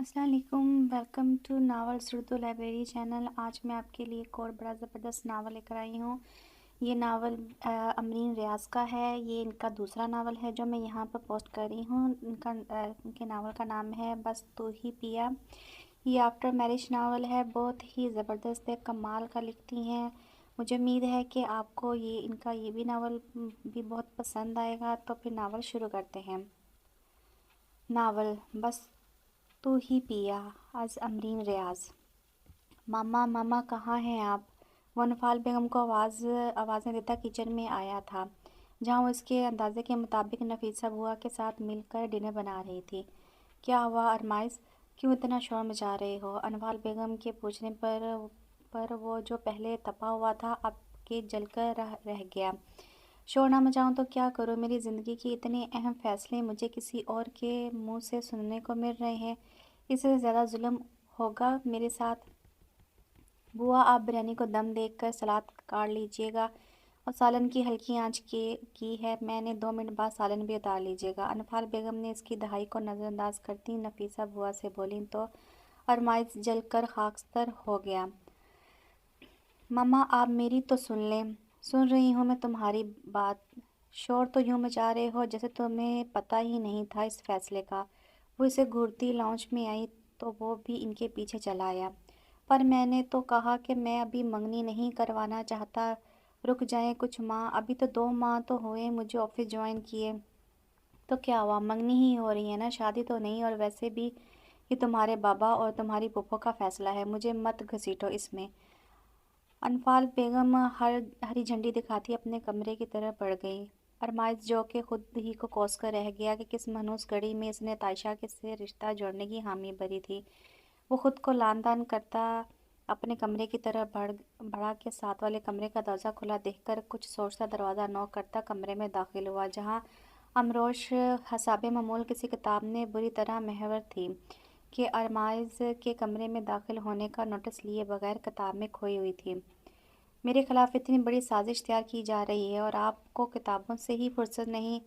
السلام علیکم، welcome to novels Urdu library channel. آج میں آپ کے لیے ایک اور بڑا زبردست ناول لے کر آئی ہوں۔ یہ ناول امرین ریاض کا ہے۔ یہ ان کا دوسرا ناول ہے جو میں یہاں پر پوسٹ کر رہی ہوں۔ ان کے ناول کا نام ہے بس تو ہی پیا۔ یہ آفٹر میرج ناول ہے، بہت ہی زبردست ہے، کمال کا لکھتی ہیں۔ مجھے امید ہے کہ آپ کو ان کا یہ بھی ناول بھی بہت پسند آئے گا۔ تو پھر ناول شروع کرتے ہیں۔ ناول بس تو ہی پیا از امرین ریاض۔ ماما ماما کہاں ہیں آپ؟ وہ نفال بیگم کو آوازیں دیتا کچن میں آیا تھا، جہاں وہ اس کے اندازے کے مطابق نفیسہ بوا کے ساتھ مل کر ڈنر بنا رہی تھی۔ کیا ہوا ارمائز؟ کیوں اتنا شور مچا رہے ہو؟ انوال بیگم کے پوچھنے پر وہ جو پہلے تپا ہوا تھا اب کہ جل کر رہ گیا۔ شور نہ مچاؤں تو کیا کروں؟ میری زندگی کے اتنے اہم فیصلے مجھے کسی اور کے منہ سے سننے کو مل رہے ہیں، اس سے زیادہ ظلم ہوگا میرے ساتھ۔ بوا آپ بریانی کو دم دے کر سلاد کاٹ لیجئے گا اور سالن کی ہلکی آنچ کی ہے، میں نے 2 منٹ بعد سالن بھی اتار لیجئے گا۔ انفال بیگم نے اس کی دہائی کو نظر انداز کرتی نفیسہ بوا سے بولیں تو ارمائز جل کر خاکستر ہو گیا۔ ماما آپ میری تو سن لیں۔ سن رہی ہوں میں تمہاری بات۔ شور تو یوں مچا رہے ہو جیسے تمہیں پتہ ہی نہیں تھا اس فیصلے کا۔ وہ اسے گھورتی لاؤنج میں آئی تو وہ بھی ان کے پیچھے چلا آیا۔ پر میں نے تو کہا کہ میں ابھی منگنی نہیں کروانا چاہتا، رک جائیں کچھ ماہ، ابھی تو 2 ماہ تو ہوئے مجھے آفس جوائن کیے۔ تو کیا ہوا؟ منگنی ہی ہو رہی ہے نا، شادی تو نہیں، اور ویسے بھی یہ تمہارے بابا اور تمہاری پھپھو کا فیصلہ ہے، مجھے مت گھسیٹو اس میں۔ انفال بیگم ہری جھنڈی دکھاتی اپنے کمرے کی طرف بڑھ گئی۔ ارمائز جو کہ خود ہی کو کوس کر رہ گیا کہ کس منحوس گھڑی میں اس نے عائشہ سے رشتہ جوڑنے کی حامی بھری تھی، وہ خود کو لان تان کرتا اپنے کمرے کی طرف بڑھا کے ساتھ والے کمرے کا دروازہ کھلا دیکھ کر کچھ سوچتا دروازہ نوک کرتا کمرے میں داخل ہوا، جہاں امروش حساب معمول کسی کتاب نے بری طرح محور تھی کہ ارمائز کے کمرے میں داخل ہونے کا نوٹس لیے بغیر کتاب میں کھوئی ہوئی تھی۔ میرے خلاف اتنی بڑی سازش تیار کی جا رہی ہے اور آپ کو کتابوں سے ہی فرصت نہیں؟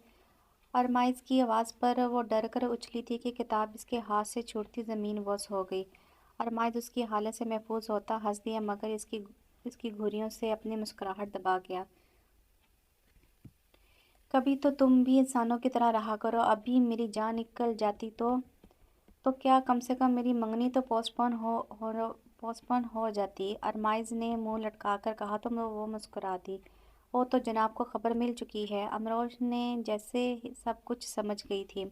ارمائز کی آواز پر وہ ڈر کر اچھلی تھی کہ کتاب اس کے ہاتھ سے چھوٹتی زمین بوس ہو گئی۔ ارمائز اس کی حالت سے محفوظ ہوتا ہنس دیا، مگر اس کی گھریوں سے اپنی مسکراہٹ دبا گیا۔ کبھی تو تم بھی انسانوں کی طرح رہا کرو، ابھی میری جان نکل جاتی تو کیا، کم سے کم میری منگنی تو پوسٹ پون ہو جاتی۔ ارمائز نے منہ لٹکا کر کہا تو وہ مسکرا دی۔ او تو جناب کو خبر مل چکی ہے؟ امروش نے جیسے سب کچھ سمجھ گئی تھی۔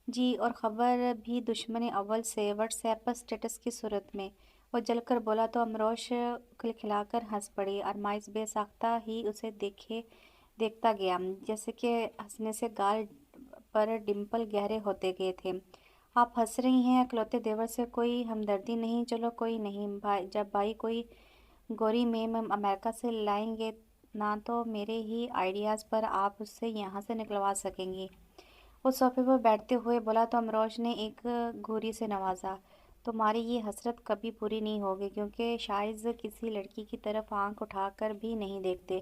جی، اور خبر بھی دشمن اول سے، واٹس ایپ پر سٹیٹس کی صورت میں، وہ جل کر بولا تو امروش کھلکھلا کر ہنس پڑی۔ ارمائز بے ساختہ ہی اسے دیکھتا گیا، جیسے کہ ہنسنے سے گال پر ڈمپل گہرے ہوتے گئے تھے۔ آپ ہنس رہی ہیں اکلوتے دیور سے کوئی ہمدردی نہیں؟ چلو کوئی نہیں، جب بھائی کوئی گوری میم امریکہ سے لائیں گے نا تو میرے ہی آئیڈیاز پر آپ اس سے یہاں سے نکلوا سکیں گی۔ وہ صوفے پر بیٹھتے ہوئے بولا تو امروش نے ایک گھوری سے نوازا۔ تمہاری یہ حسرت کبھی پوری نہیں ہوگی، کیونکہ شائز کسی لڑکی کی طرف آنکھ اٹھا کر بھی نہیں دیکھتے۔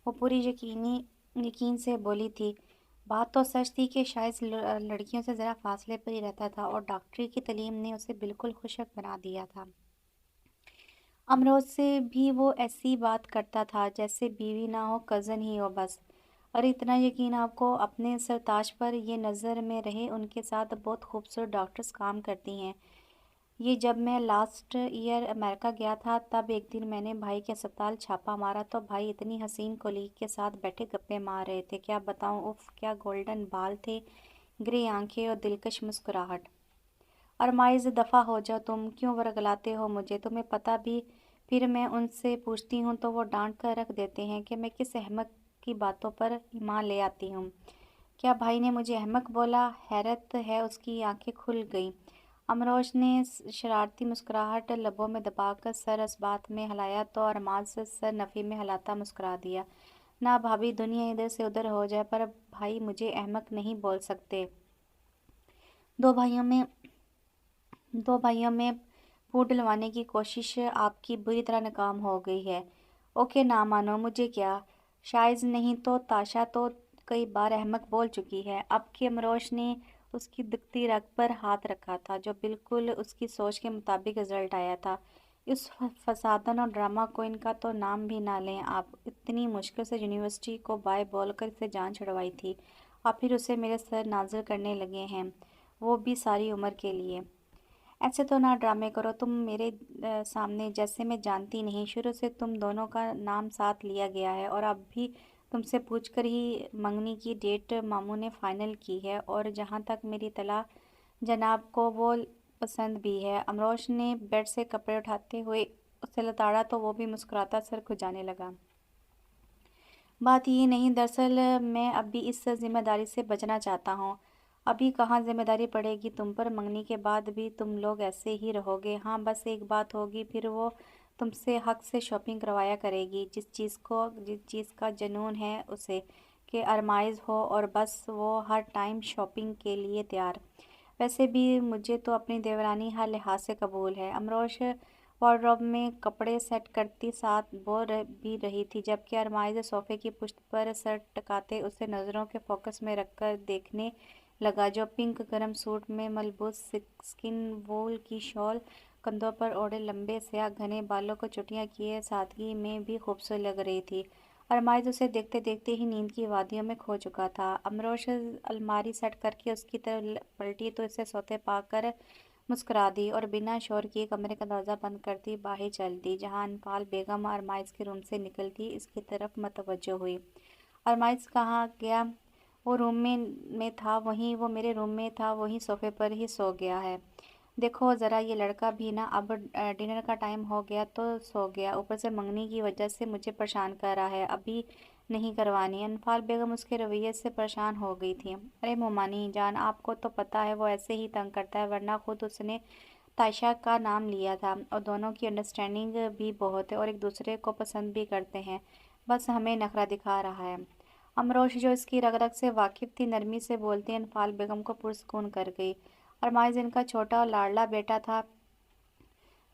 وہ پوری یقین سے بولی تھی۔ بات تو سچ تھی کہ شائز لڑکیوں سے ذرا فاصلے پر ہی رہتا تھا، اور ڈاکٹری کی تعلیم نے اسے بالکل خشک بنا دیا تھا۔ امروز سے بھی وہ ایسی بات کرتا تھا جیسے بیوی نہ ہو، کزن ہی ہو بس۔ اور اتنا یقین آپ کو اپنے سرتاج پر، یہ نظر میں رہے ان کے ساتھ بہت خوبصورت ڈاکٹرز کام کرتی ہیں۔ یہ جب میں لاسٹ ایئر امریکہ گیا تھا تب ایک دن میں نے بھائی کے اسپتال چھاپا مارا تو بھائی اتنی حسین کولیگ کے ساتھ بیٹھے گپیں مار رہے تھے، کیا بتاؤں، اف کیا گولڈن بال تھے، گرے آنکھیں اور دلکش مسکراہٹ۔ ارمائز دفع ہو جاؤ، تم کیوں ورگلاتے ہو مجھے؟ تمہیں پتہ بھی؟ پھر میں ان سے پوچھتی ہوں تو وہ ڈانٹ کر رکھ دیتے ہیں کہ میں کس احمق کی باتوں پر ایمان لے آتی ہوں۔ کیا بھائی نے مجھے احمق بولا؟ حیرت ہے اس کی آنکھیں کھل گئیں۔ امروش نے شرارتی مسکراہٹ لبوں میں دبا کر سر اس بات میں ہلایا تو ارماز سر نفی میں ہلاتا مسکرا دیا۔ نہ بھابھی، دنیا ادھر سے ادھر ہو جائے پر بھائی مجھے احمق نہیں بول سکتے۔ دو بھائیوں میں پھوٹ ڈلوانے کی کوشش آپ کی بری طرح ناکام ہو گئی ہے۔ اوکے، نہ مانو، مجھے کیا؟ شائز نہیں تو تاشا تو کئی بار احمق بول چکی ہے۔ اب کہ امروش نے وقت اس کی دکھتی رگ پر ہاتھ رکھا تھا، جو بالکل اس کی سوچ کے مطابق رزلٹ آیا تھا۔ اس فسادن اور ڈرامہ کوئن کا تو نام بھی نہ لیں آپ۔ اتنی مشکل سے یونیورسٹی کو بائے بول کر اسے جان چھڑوائی تھی، اور پھر اسے میرے سر نازل کرنے لگے ہیں، وہ بھی ساری عمر کے لیے۔ ایسے تو نہ ڈرامے کرو تم میرے سامنے، جیسے میں جانتی نہیں۔ شروع سے تم دونوں کا نام ساتھ لیا گیا ہے، اور اب بھی تم سے پوچھ کر ہی منگنی کی ڈیٹ ماموں نے فائنل کی ہے، اور جہاں تک میری اطلاع جناب کو وہ پسند بھی ہے۔ امروش نے بیڈ سے کپڑے اٹھاتے ہوئے اسے لتاڑا تو وہ بھی مسکراتا سر کھجانے لگا۔ بات یہ نہیں، دراصل میں اب بھی اس ذمہ داری سے بچنا چاہتا ہوں۔ ابھی کہاں ذمہ داری پڑے گی تم پر، منگنی کے بعد بھی تم لوگ ایسے ہی رہو گے۔ ہاں بس ایک بات ہوگی، پھر وہ تم سے حق سے شاپنگ کروایا کرے گی، جس چیز کا جنون ہے اسے، کہ ارمائز ہو، اور بس وہ ہر ٹائم شاپنگ کے لیے تیار۔ ویسے بھی مجھے تو اپنی دیورانی ہر لحاظ سے قبول ہے۔ امروش وارڈروب میں کپڑے سیٹ کرتی ساتھ بول بھی رہی تھی، جبکہ ارمائز صوفے کی پشت پر سر ٹکاتے اسے نظروں کے فوکس میں رکھ کر دیکھنے لگا، جو پنک گرم سوٹ میں ملبوس اسکن وول کی شال، کندھوں پر اوڑھے لمبے سیاہ گھنے بالوں کو چٹیاں کیے سادگی میں بھی خوبصورت لگ رہی تھی۔ ارمائز اسے دیکھتے دیکھتے ہی نیند کی وادیوں میں کھو چکا تھا۔ امروش الماری سیٹ کر کے اس کی طرف پلٹی تو اسے سوتے پا کر مسکرا دی، اور بنا شور کیے کمرے کا دروازہ بند کرتی باہر چل دی۔ جہاں انفال بیگم ارمائز کے روم سے نکلتی اس کی طرف متوجہ ہوئی۔ ارمائز کہاں گیا؟ وہ روم میں تھا، وہیں وہ میرے روم میں تھا، وہیں صوفے پر ہی سو گیا ہے۔ دیکھو ذرا یہ لڑکا بھی نا، اب ڈنر کا ٹائم ہو گیا تو سو گیا، اوپر سے منگنی کی وجہ سے مجھے پریشان کر رہا ہے، ابھی نہیں کروانی۔ انفال بیگم اس کے رویے سے پریشان ہو گئی تھی۔ ارے مومانی جان، آپ کو تو پتہ ہے وہ ایسے ہی تنگ کرتا ہے، ورنہ خود اس نے تائشہ کا نام لیا تھا، اور دونوں کی انڈرسٹینڈنگ بھی بہت ہے، اور ایک دوسرے کو پسند بھی کرتے ہیں، بس ہمیں نخرہ دکھا رہا ہے۔ امروش جو اس کی رگ رگ سے واقف تھی، نرمی سے بولتی انفال بیگم کو پرسکون کر گئی۔ ارمائز ان کا چھوٹا اور لاڈلا بیٹا تھا،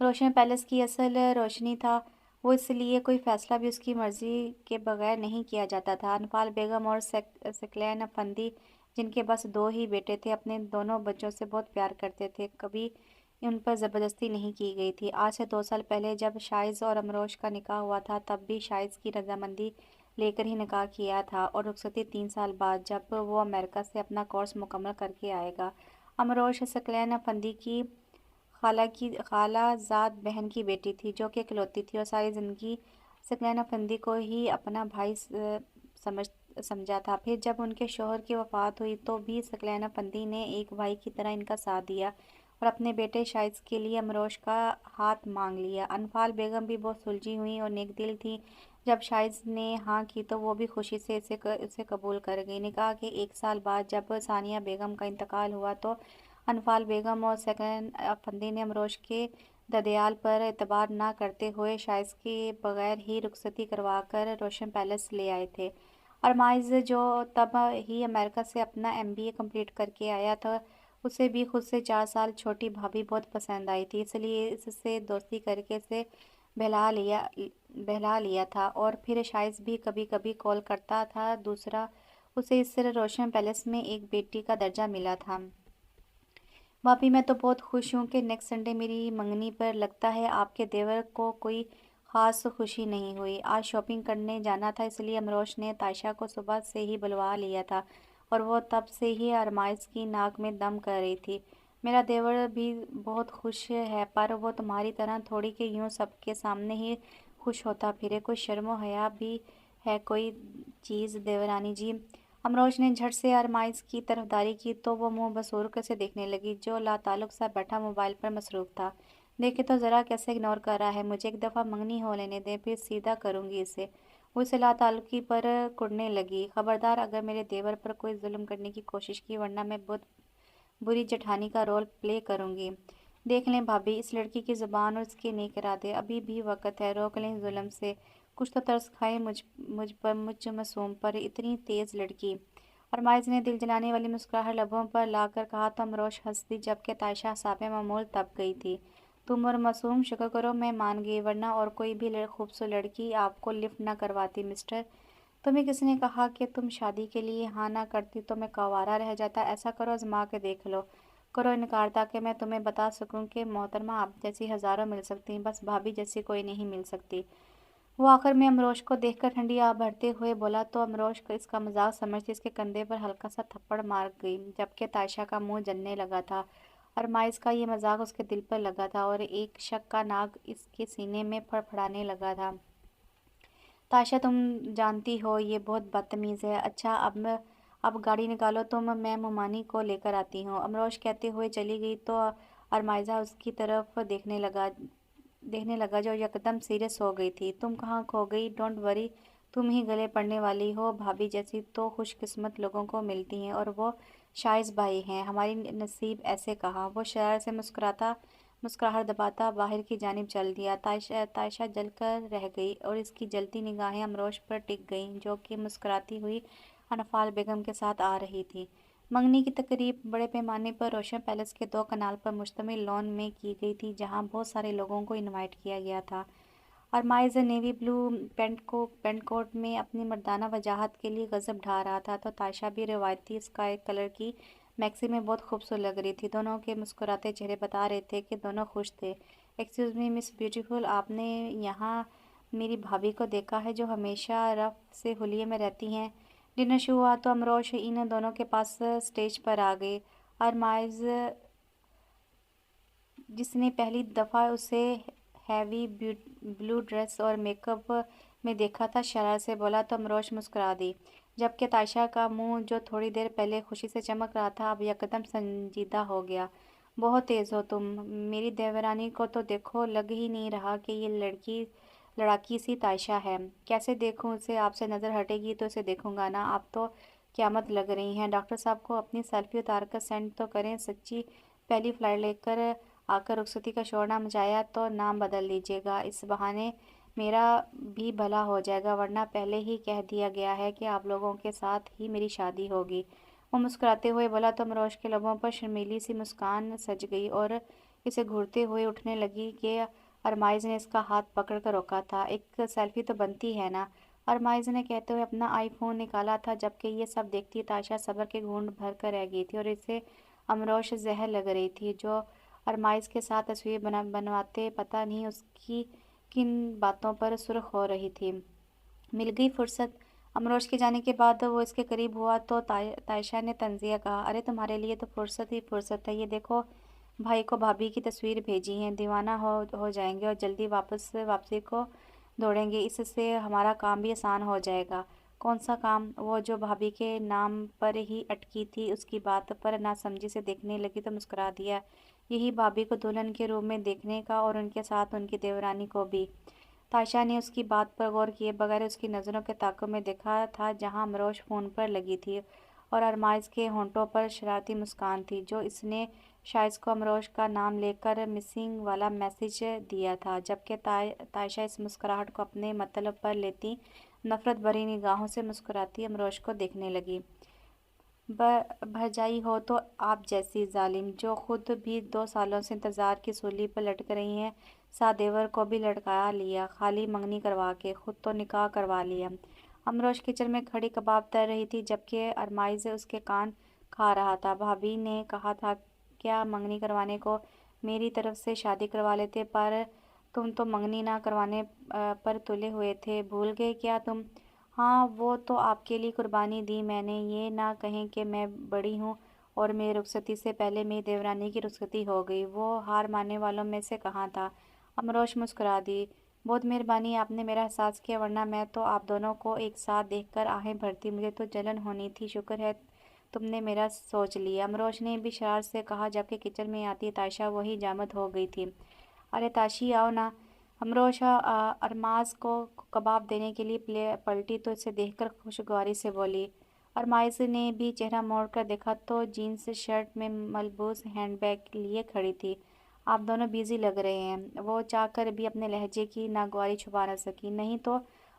روشن پیلس کی اصل روشنی تھا، وہ اس لیے کوئی فیصلہ بھی اس کی مرضی کے بغیر نہیں کیا جاتا تھا۔ انفال بیگم اور ثقلین افندی، جن کے بس دو ہی بیٹے تھے، اپنے دونوں بچوں سے بہت پیار کرتے تھے، کبھی ان پر زبردستی نہیں کی گئی تھی۔ آج سے 2 سال پہلے جب شائز اور امروش کا نکاح ہوا تھا، تب بھی شائز کی رضامندی لے کر ہی نکاح کیا تھا، اور رخصتی 3 سال بعد جب وہ امریکہ سے اپنا کورس مکمل کر کے آئے گا۔ امروش ثقلین افندی کی خالہ زاد بہن کی بیٹی تھی، جو کہ اکلوتی تھی، اور ساری زندگی ثقلین افندی کو ہی اپنا بھائی سمجھا تھا۔ پھر جب ان کے شوہر کی وفات ہوئی تو بھی ثقلین افندی نے ایک بھائی کی طرح ان کا ساتھ دیا، اور اپنے بیٹے شائز کے لیے امروش کا ہاتھ مانگ لیا۔ انفال بیگم بھی بہت سلجھی ہوئی اور نیک دل تھی۔ جب شائز نے ہاں کی تو وہ بھی خوشی سے اسے قبول کر گئی۔ نکاح کے 1 سال بعد جب ثانیہ بیگم کا انتقال ہوا تو انفال بیگم اور ثقلین افندی نے امروش کے ددیال پر اعتبار نہ کرتے ہوئے شائز کے بغیر ہی رخصتی کروا کر روشن پیلس لے آئے تھے۔ ارمائز جو تب ہی امریکہ سے اپنا MBA کمپلیٹ کر کے آیا تھا، اسے بھی خود سے 4 سال چھوٹی بھابھی بہت پسند آئی تھی، اس لیے اس سے دوستی کر کے اسے بہلا لیا تھا، اور پھر شائز بھی کبھی کبھی کال کرتا تھا۔ دوسرا، اسے اس طرح روشن پیلس میں ایک بیٹی کا درجہ ملا تھا۔ بھابھی میں تو بہت خوش ہوں کہ نیکسٹ سنڈے میری منگنی پر لگتا ہے آپ کے دیور کو کوئی خاص خوشی نہیں ہوئی۔ آج شاپنگ کرنے جانا تھا، اس لیے امروش نے تائشہ کو صبح سے ہی بلوا لیا تھا، اور وہ تب سے ہی ارمائز کی ناک میں دم کر رہی تھی۔ میرا دیور بھی بہت خوش ہے، پر وہ تمہاری طرح تھوڑی کہ یوں سب کے سامنے ہی خوش ہوتا پھرے، کوئی شرم و حیا بھی ہے کوئی چیز دیورانی جی؟ امروش نے جھٹ سے ارمائز کی طرفداری کی تو وہ منہ بسور کر اسے دیکھنے لگی، جو لاتعلق سا بیٹھا موبائل پر مصروف تھا۔ دیکھے تو ذرا کیسے اگنور کر رہا ہے مجھے، ایک دفعہ منگنی ہو لینے دیں، پھر سیدھا کروں گی اسے۔ وہ اسے لاتعلقی پر کڑنے لگی۔ خبردار اگر میرے دیور پر کوئی ظلم کرنے کی کوشش کی، ورنہ میں بہت بری جٹھانی کا رول پلے کروں گی۔ دیکھ لیں بھابھی، اس لڑکی کی زبان اور اس کے نیک ارادے، ابھی بھی وقت ہے، روک لیں ظلم سے، کچھ تو ترس کھائیں مجھ معصوم پر، اتنی تیز لڑکی۔ ارمائز نے دل جلانے والی مسکراہٹ لبوں پر لا کر کہا تو امروش ہنس دی، جبکہ تائشہ حسابِ معمول تپ گئی تھی۔ تم اور معصوم، شکر کرو میں مان گئی، ورنہ اور کوئی بھی خوبصورت لڑکی آپ کو لفٹ نہ کرواتی مسٹر۔ تمہیں کس نے کہا کہ تم شادی کے لیے ہاں نہ کرتی تو میں کنوارا رہ جاتا؟ ایسا کرو، آزما کے دیکھ لو، کرو انکار تاکہ میں تمہیں بتا سکوں کہ محترمہ آپ جیسی ہزاروں مل سکتی ہیں، بس بھابھی جیسی کوئی نہیں مل سکتی۔ وہ آخر میں امروش کو دیکھ کر ٹھنڈی آہ بھرتے ہوئے بولا تو امروش اس کا مذاق سمجھتی اس کے کندھے پر ہلکا سا تھپڑ مار گئی، جبکہ تائشہ کا منہ جلنے لگا تھا۔ ارمائز کا یہ مذاق اس کے دل پر لگا تھا اور ایک شک کا ناگ اس کے سینے میں پھڑپھڑانے لگا تھا۔ تائشہ تم جانتی ہو یہ بہت بدتمیز ہے۔ اچھا اب گاڑی نکالو تم، میں مومانی کو لے کر آتی ہوں، امروش کہتے ہوئے چلی گئی تو ارمائزہ اس کی طرف دیکھنے لگا جو یکدم سیریس ہو گئی تھی۔ تم کہاں کھو گئی؟ ڈونٹ وری، تم ہی گلے پڑنے والی ہو، بھابھی جیسی تو خوش قسمت لوگوں کو ملتی ہیں اور وہ شائز بھائی ہیں، ہماری نصیب ایسے کہاں۔ وہ شرارت سے مسکراہٹ دباتا باہر کی جانب چل دیا۔ تائشہ جل کر رہ گئی اور اس کی جلتی نگاہیں امروش پر ٹک گئیں جو کہ مسکراتی ہوئی انفال بیگم کے ساتھ آ رہی تھی۔ منگنی کی تقریب بڑے پیمانے پر روشن پیلس کے 2 کنال پر مشتمل لان میں کی گئی تھی، جہاں بہت سارے لوگوں کو انوائٹ کیا گیا تھا۔ ارمائز نیوی بلو پینٹ کوٹ میں اپنی مردانہ وجاہت کے لیے غضب ڈھا رہا تھا تو تائشہ بھی روایتی اسکائی کلر کی میکسی میں بہت خوبصورت لگ رہی تھی۔ دونوں کے مسکراتے چہرے بتا رہے تھے کہ دونوں خوش تھے۔ ایکسکیوز می مس بیوٹیفل، آپ نے یہاں میری بھابھی کو دیکھا ہے جو ہمیشہ رف سے حلیے میں رہتی ہیں؟ ڈنر شروع ہوا تو امروش ان دونوں کے پاس سٹیج پر آ گئی۔ ارمائز جس نے پہلی دفعہ اسے ہیوی بلو ڈریس اور میک اپ میں دیکھا تھا شرارت سے بولا تو امروش مسکرا دی، جبکہ تائشہ کا منہ جو تھوڑی دیر پہلے خوشی سے چمک رہا تھا اب یکدم سنجیدہ ہو گیا۔ بہت تیز ہو تم، میری دیورانی کو تو دیکھو، لگ ہی نہیں رہا کہ یہ لڑاکی سی تائشہ ہے۔ کیسے دیکھوں اسے؟ آپ سے نظر ہٹے گی تو اسے دیکھوں گا نا، آپ تو قیامت لگ رہی ہیں۔ ڈاکٹر صاحب کو اپنی سیلفی اتار کر سینڈ تو کریں، سچی پہلی فلائٹ لے کر آ کر رخصتی کا شور نہ مچایا تو نام بدل لیجیے گا، اس بہانے میرا بھی بھلا ہو جائے گا، ورنہ پہلے ہی کہہ دیا گیا ہے کہ آپ لوگوں کے ساتھ ہی میری شادی ہوگی۔ وہ مسکراتے ہوئے بولا تو امروش کے لبوں پر شرمیلی سی مسکان سج گئی اور اسے گھورتے ہوئے اٹھنے لگی کہ ارمائز نے اس کا ہاتھ پکڑ کر روکا تھا۔ ایک سیلفی تو بنتی ہے نا، ارمائز نے کہتے ہوئے اپنا آئی فون نکالا تھا، جبکہ یہ سب دیکھتی تائشہ صبر کے گھونٹ بھر کر رہ گئی تھی اور اسے امروش زہر لگ رہی تھی جو ارمائز کے ساتھ تصویر بنواتے پتہ نہیں اس کی کن باتوں پر سرخ ہو رہی تھی۔ مل گئی فرصت۔ امروش کے جانے کے بعد وہ اس کے قریب ہوا تو تائشہ نے طنزیہ کہا، ارے تمہارے لیے تو فرصت ہی فرصت ہے، یہ دیکھو بھائی کو بھابھی کی تصویر بھیجی ہیں، دیوانہ ہو جائیں گے اور جلدی واپسی کو دوڑیں گے، اس سے ہمارا کام بھی آسان ہو جائے گا۔ کون سا کام؟ وہ جو بھابھی کے نام پر ہی اٹکی تھی اس کی بات پر ناسمجھی سے دیکھنے لگی تو مسکرا دیا، یہی بھابھی کو دلہن کے روپ میں دیکھنے کا اور ان کے ساتھ ان کی دیورانی کو بھی۔ تائشہ نے اس کی بات پر غور کیے بغیر اس کی نظروں کے تعاقب میں دیکھا تھا جہاں امروش فون پر لگی تھی اور ارمائز کے ہونٹوں پر شرارتی مسکان تھی جو اس نے شائز کو امروش کا نام لے کر مسنگ والا میسج دیا تھا، جبکہ تائشہ اس مسکراہٹ کو اپنے مطلب پر لیتی نفرت بھری نگاہوں سے مسکراتی امروش کو دیکھنے لگی۔ بھرجائی ہو تو آپ جیسی ظالم، جو خود بھی 2 سالوں سے انتظار کی سولی پر لٹک رہی ہیں، ساتھ دیور کو بھی لٹکا لیا، خالی منگنی کروا کے، خود تو نکاح کروا لیا۔ امروش کچن میں کھڑی کباب تل رہی تھی جبکہ ارمائز اس کے کان کھا رہا تھا۔ بھابھی نے کہا تھا کیا منگنی کروانے کو میری طرف سے شادی کروا لیتے، پر تم تو منگنی نہ کروانے پر تلے ہوئے تھے، بھول گئے کیا تم؟ ہاں وہ تو آپ کے لیے قربانی دی میں نے، یہ نہ کہیں کہ میں بڑی ہوں اور میری رخصتی سے پہلے میری دیورانی کی رخصتی ہو گئی۔ وہ ہار ماننے والوں میں سے کہاں تھا؟ امروش مسکرا دی، بہت مہربانی آپ نے میرا احساس کیا، ورنہ میں تو آپ دونوں کو ایک ساتھ دیکھ کر آہیں بھرتی، مجھے تو جلن ہونی تھی، شکر ہے تم نے میرا سوچ لیا، امروش نے بھی شرارت سے کہا جبکہ کچن میں آتی تائشہ وہی جامد ہو گئی تھی۔ ارے تاشی آؤ نا۔ امروش ارماز کو کباب دینے کے لیے پلٹی تو اسے دیکھ کر خوشگواری سے بولی۔ ارمائز نے بھی چہرہ موڑ کر دیکھا تو جینس شرٹ میں ملبوس ہینڈ بیگ لیے کھڑی تھی۔ آپ دونوں بیزی لگ رہے ہیں، وہ چاہ کر بھی اپنے لہجے کی ناگواری چھپا نہ سکی۔ نہیں تو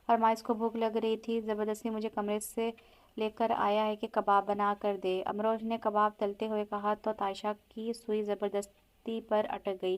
ارمائز کو بھوک لگ رہی تھی، زبردستی مجھے کمرے سے لے کر آیا ہے کہ کباب بنا کر دے، امروش نے کباب تلتے ہوئے کہا تو تائشہ کی سوئی زبردستی پر اٹک گئی،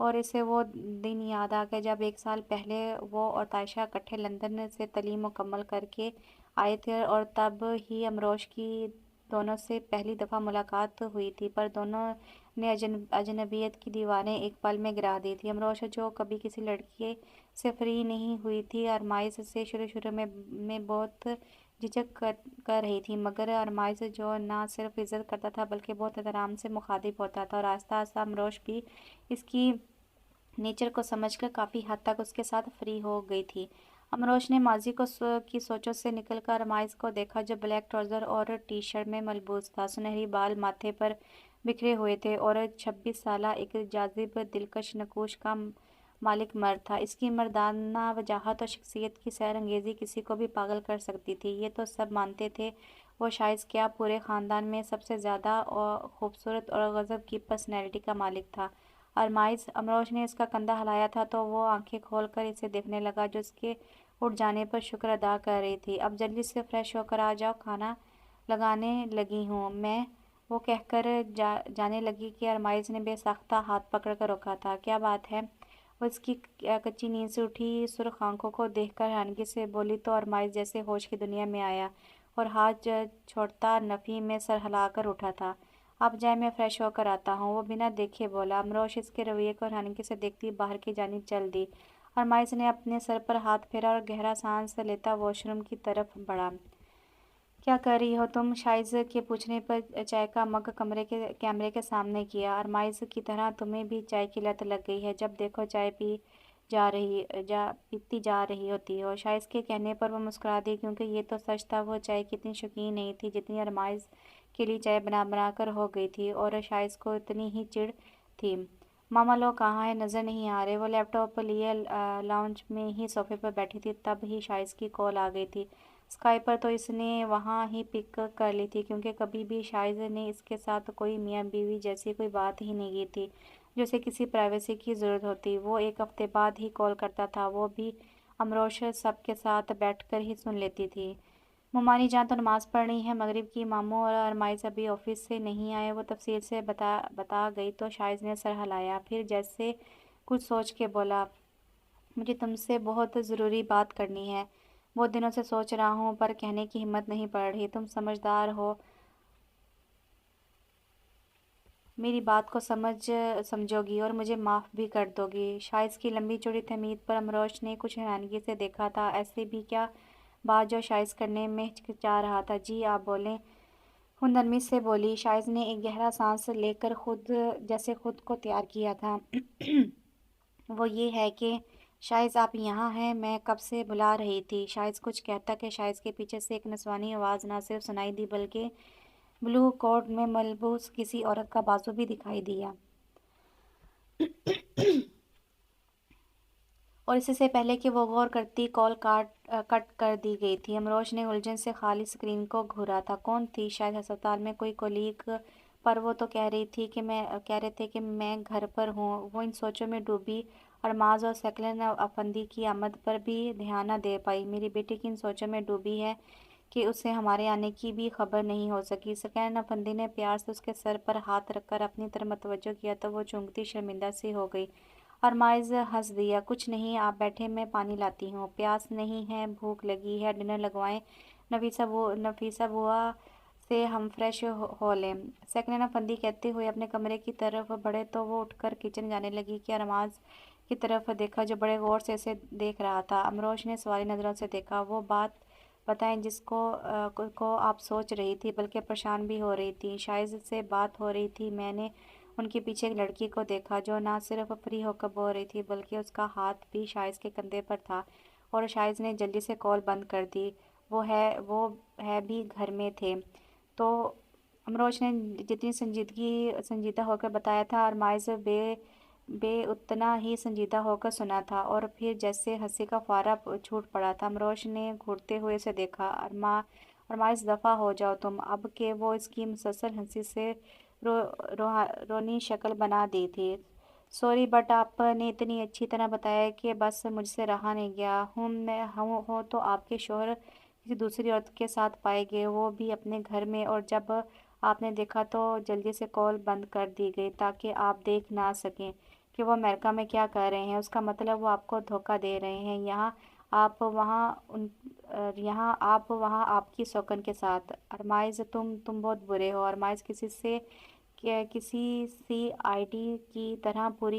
اور اسے وہ دن یاد آ گئے جب 1 سال پہلے وہ اور تائشہ اکٹھے لندن سے تعلیم مکمل کر کے آئے تھے، اور تب ہی امروش کی دونوں سے پہلی دفعہ ملاقات ہوئی تھی، پر دونوں نے اجنبیت کی دیواریں ایک پل میں گرا دی تھی۔ امروش جو کبھی کسی لڑکے سے فری نہیں ہوئی تھی، ارمائز سے شروع میں بہت جھجک کر رہی تھی، مگر ارمائز جو نہ صرف عزت کرتا تھا بلکہ بہت احترام سے مخاطب ہوتا تھا، اور آہستہ آہستہ امروش بھی اس کی نیچر کو سمجھ کر کافی حد تک اس کے ساتھ فری ہو گئی تھی۔ امروش نے ماضی کی سوچوں سے نکل کر ارمائز کو دیکھا، جو بلیک ٹراؤزر اور ٹی شرٹ میں ملبوس تھا، سنہری بال ماتھے پر بکھرے ہوئے تھے، اور 26 سالہ ایک جاذب دلکش نقوش کا مالک مرد تھا۔ اس کی مردانہ وجاہت اور شخصیت کی سیر انگیزی کسی کو بھی پاگل کر سکتی تھی، یہ تو سب مانتے تھے۔ وہ شائز کیا پورے خاندان میں سب سے زیادہ خوبصورت اور غضب کی پرسنالٹی کا مالک تھا۔ امروش نے اس کا کندھا ہلایا تھا تو وہ آنکھیں کھول کر اسے دیکھنے لگا، جو اس کے اٹھ جانے پر شکر ادا کر رہی تھی۔ اب جلدی سے فریش ہو کر آ جاؤ، کھانا لگانے لگی ہوں میں، وہ کہہ کر جانے لگی کہ ارمائز نے بے ساختہ ہاتھ پکڑ کر روکا تھا۔ کیا بات ہے؟ وہ اس کی کچی نیند سے اٹھی سرخ آنکھوں کو دیکھ کر حیرانگی سے بولی تو ارمائز جیسے ہوش کی دنیا میں آیا اور ہاتھ چھوڑتا نفی میں سر ہلا کر اٹھا تھا۔ آپ جائیں، میں فریش ہو کر آتا ہوں، وہ بنا دیکھے بولا۔ امروش اس کے رویے کو حیرانگی سے دیکھتی باہر کی جانب چل دی۔ ارمائز نے اپنے سر پر ہاتھ پھیرا اور گہرا سانس لیتا واش روم کی طرف بڑھا۔ کیا کر رہی ہو تم؟ شائز کے پوچھنے پر چائے کا مگ کیمرے کے سامنے کیا۔ ارمائز کی طرح تمہیں بھی چائے کی لت لگ گئی ہے، جب دیکھو چائے پیتی جا رہی ہوتی ہو۔ شائز کے کہنے پر وہ مسکرا دی، کیونکہ یہ تو سچ تھا، وہ چائے کی اتنی شوقین نہیں تھی جتنی ارمائز کے لیے چائے بنا بنا کر ہو گئی تھی، اور شائز کو اتنی ہی چڑ تھی۔ ماما لوگ کہاں ہیں؟ نظر نہیں آ رہے۔ وہ لیپ ٹاپ لیے لاؤنج میں ہی صوفے پر بیٹھی تھی، تب ہی شائز کی کال آ گئی تھی۔ اسکائپ پر تو اس نے وہاں ہی پک کر لی تھی، کیونکہ کبھی بھی شائز نے اس کے ساتھ کوئی میاں بیوی جیسی کوئی بات ہی نہیں کی تھی جو اسے کسی پرائیویسی کی ضرورت ہوتی۔ وہ 1 ہفتے بعد ہی کال کرتا تھا، وہ بھی امروش سب کے ساتھ بیٹھ کر ہی سن لیتی تھی۔ ممانی جان تو نماز پڑھ رہی ہیں مغرب کی، ماموں اور ارمائز ابھی آفس سے نہیں آئے، وہ تفصیل سے بتا گئی تو شائز نے سر ہلایا، پھر جیسے کچھ سوچ کے بولا، مجھے تم سے بہت ضروری بات کرنی ہے، بہت دنوں سے سوچ رہا ہوں پر کہنے کی ہمت نہیں پڑ رہی، تم سمجھدار ہو، میری بات کو سمجھو گی اور مجھے معاف بھی کر دو گی۔ شائز کی لمبی چوڑی تمیز پر امروش نے کچھ حیرانگی سے دیکھا تھا، ایسے بھی کیا بات جو شائز کرنے میں ہچکچا رہا تھا۔ جی آپ بولیں، وہ نرمی سے بولی۔ شائز نے ایک گہرا سانس لے کر خود کو تیار کیا تھا۔ وہ یہ ہے کہ شائز آپ یہاں ہیں، میں کب سے بلا رہی تھی۔ شائز کچھ کہتا کہ شائز کے پیچھے سے ایک نسوانی آواز نہ صرف سنائی دی بلکہ بلو کوٹ میں ملبوس کسی عورت کا بازو بھی دکھائی دیا، اور اس سے پہلے کہ وہ غور کرتی کال کٹ کر دی گئی تھی۔ امروش نے الجھن سے خالی اسکرین کو گھورا تھا۔ کون تھی؟ شاید ہسپتال میں کوئی کولیگ، پر وہ تو کہہ رہے تھے کہ میں گھر پر ہوں۔ وہ ان سوچوں میں ڈوبی، ارماز اور سیکلین افندی کی آمد پر بھی دھیان نہ دے پائی۔ میری بیٹی کی ان سوچوں میں ڈوبی ہے کہ اسے ہمارے آنے کی بھی خبر نہیں ہو سکی۔ سیکلین افندی نے پیار سے اس کے سر پر ہاتھ رکھ کر اپنی طرف متوجہ کیا تو وہ چونکتی شرمندہ سی ہو گئی۔ ارمائز ہنس دیا۔ کچھ نہیں، آپ بیٹھیں، میں پانی لاتی ہوں۔ پیاس نہیں ہے، بھوک لگی ہے، ڈنر لگوائیں؟ نفیسہ بوا سے ہم فریش ہو لیں، سیکلین افندی کہتے ہوئے اپنے کمرے کی طرف بڑھے تو وہ اٹھ کر کچن جانے لگی کہ ارماز کی طرف دیکھا جو بڑے غور سے اسے دیکھ رہا تھا۔ امروش نے سوالی نظروں سے دیکھا۔ وہ بات بتائیں جس کو آپ سوچ رہی تھی، بلکہ پریشان بھی ہو رہی تھی۔ شائز سے بات ہو رہی تھی، میں نے ان کے پیچھے ایک لڑکی کو دیکھا جو نہ صرف فری ہو کر بول رہی تھی بلکہ اس کا ہاتھ بھی شائز کے کندھے پر تھا، اور شائز نے جلدی سے کال بند کر دی۔ وہ ہے بھی گھر میں تھے تو؟ امروش نے جتنی سنجیدہ ہو کر بتایا تھا، ارمائز بے اتنا ہی سنجیدہ ہو کر سنا تھا، اور پھر جیسے ہنسی کا فوارہ چھوٹ پڑا تھا۔ امروش نے گھورتے ہوئے اسے دیکھا۔ ارمائز دفعہ ہو جاؤ تم اب، کہ وہ اس کی مسلسل ہنسی سے روحانی شکل بنا دی تھی۔ سوری بٹ آپ نے اتنی اچھی طرح بتایا کہ بس مجھ سے رہا نہیں گیا۔ ہوں تو آپ کے شوہر کسی دوسری عورت کے ساتھ پائے گئے، وہ بھی اپنے گھر میں، اور جب آپ نے دیکھا تو جلدی سے کال بند کر دی گئی تاکہ آپ دیکھ نہ سکیں کہ وہ امریکہ میں کیا کر رہے ہیں، اس کا مطلب وہ آپ کو دھوکہ دے رہے ہیں۔ یہاں آپ وہاں آپ کی سوکن کے ساتھ۔ ارمائز تم بہت برے ہو۔ ارمائز کسی سی آئی ڈی کی طرح پورا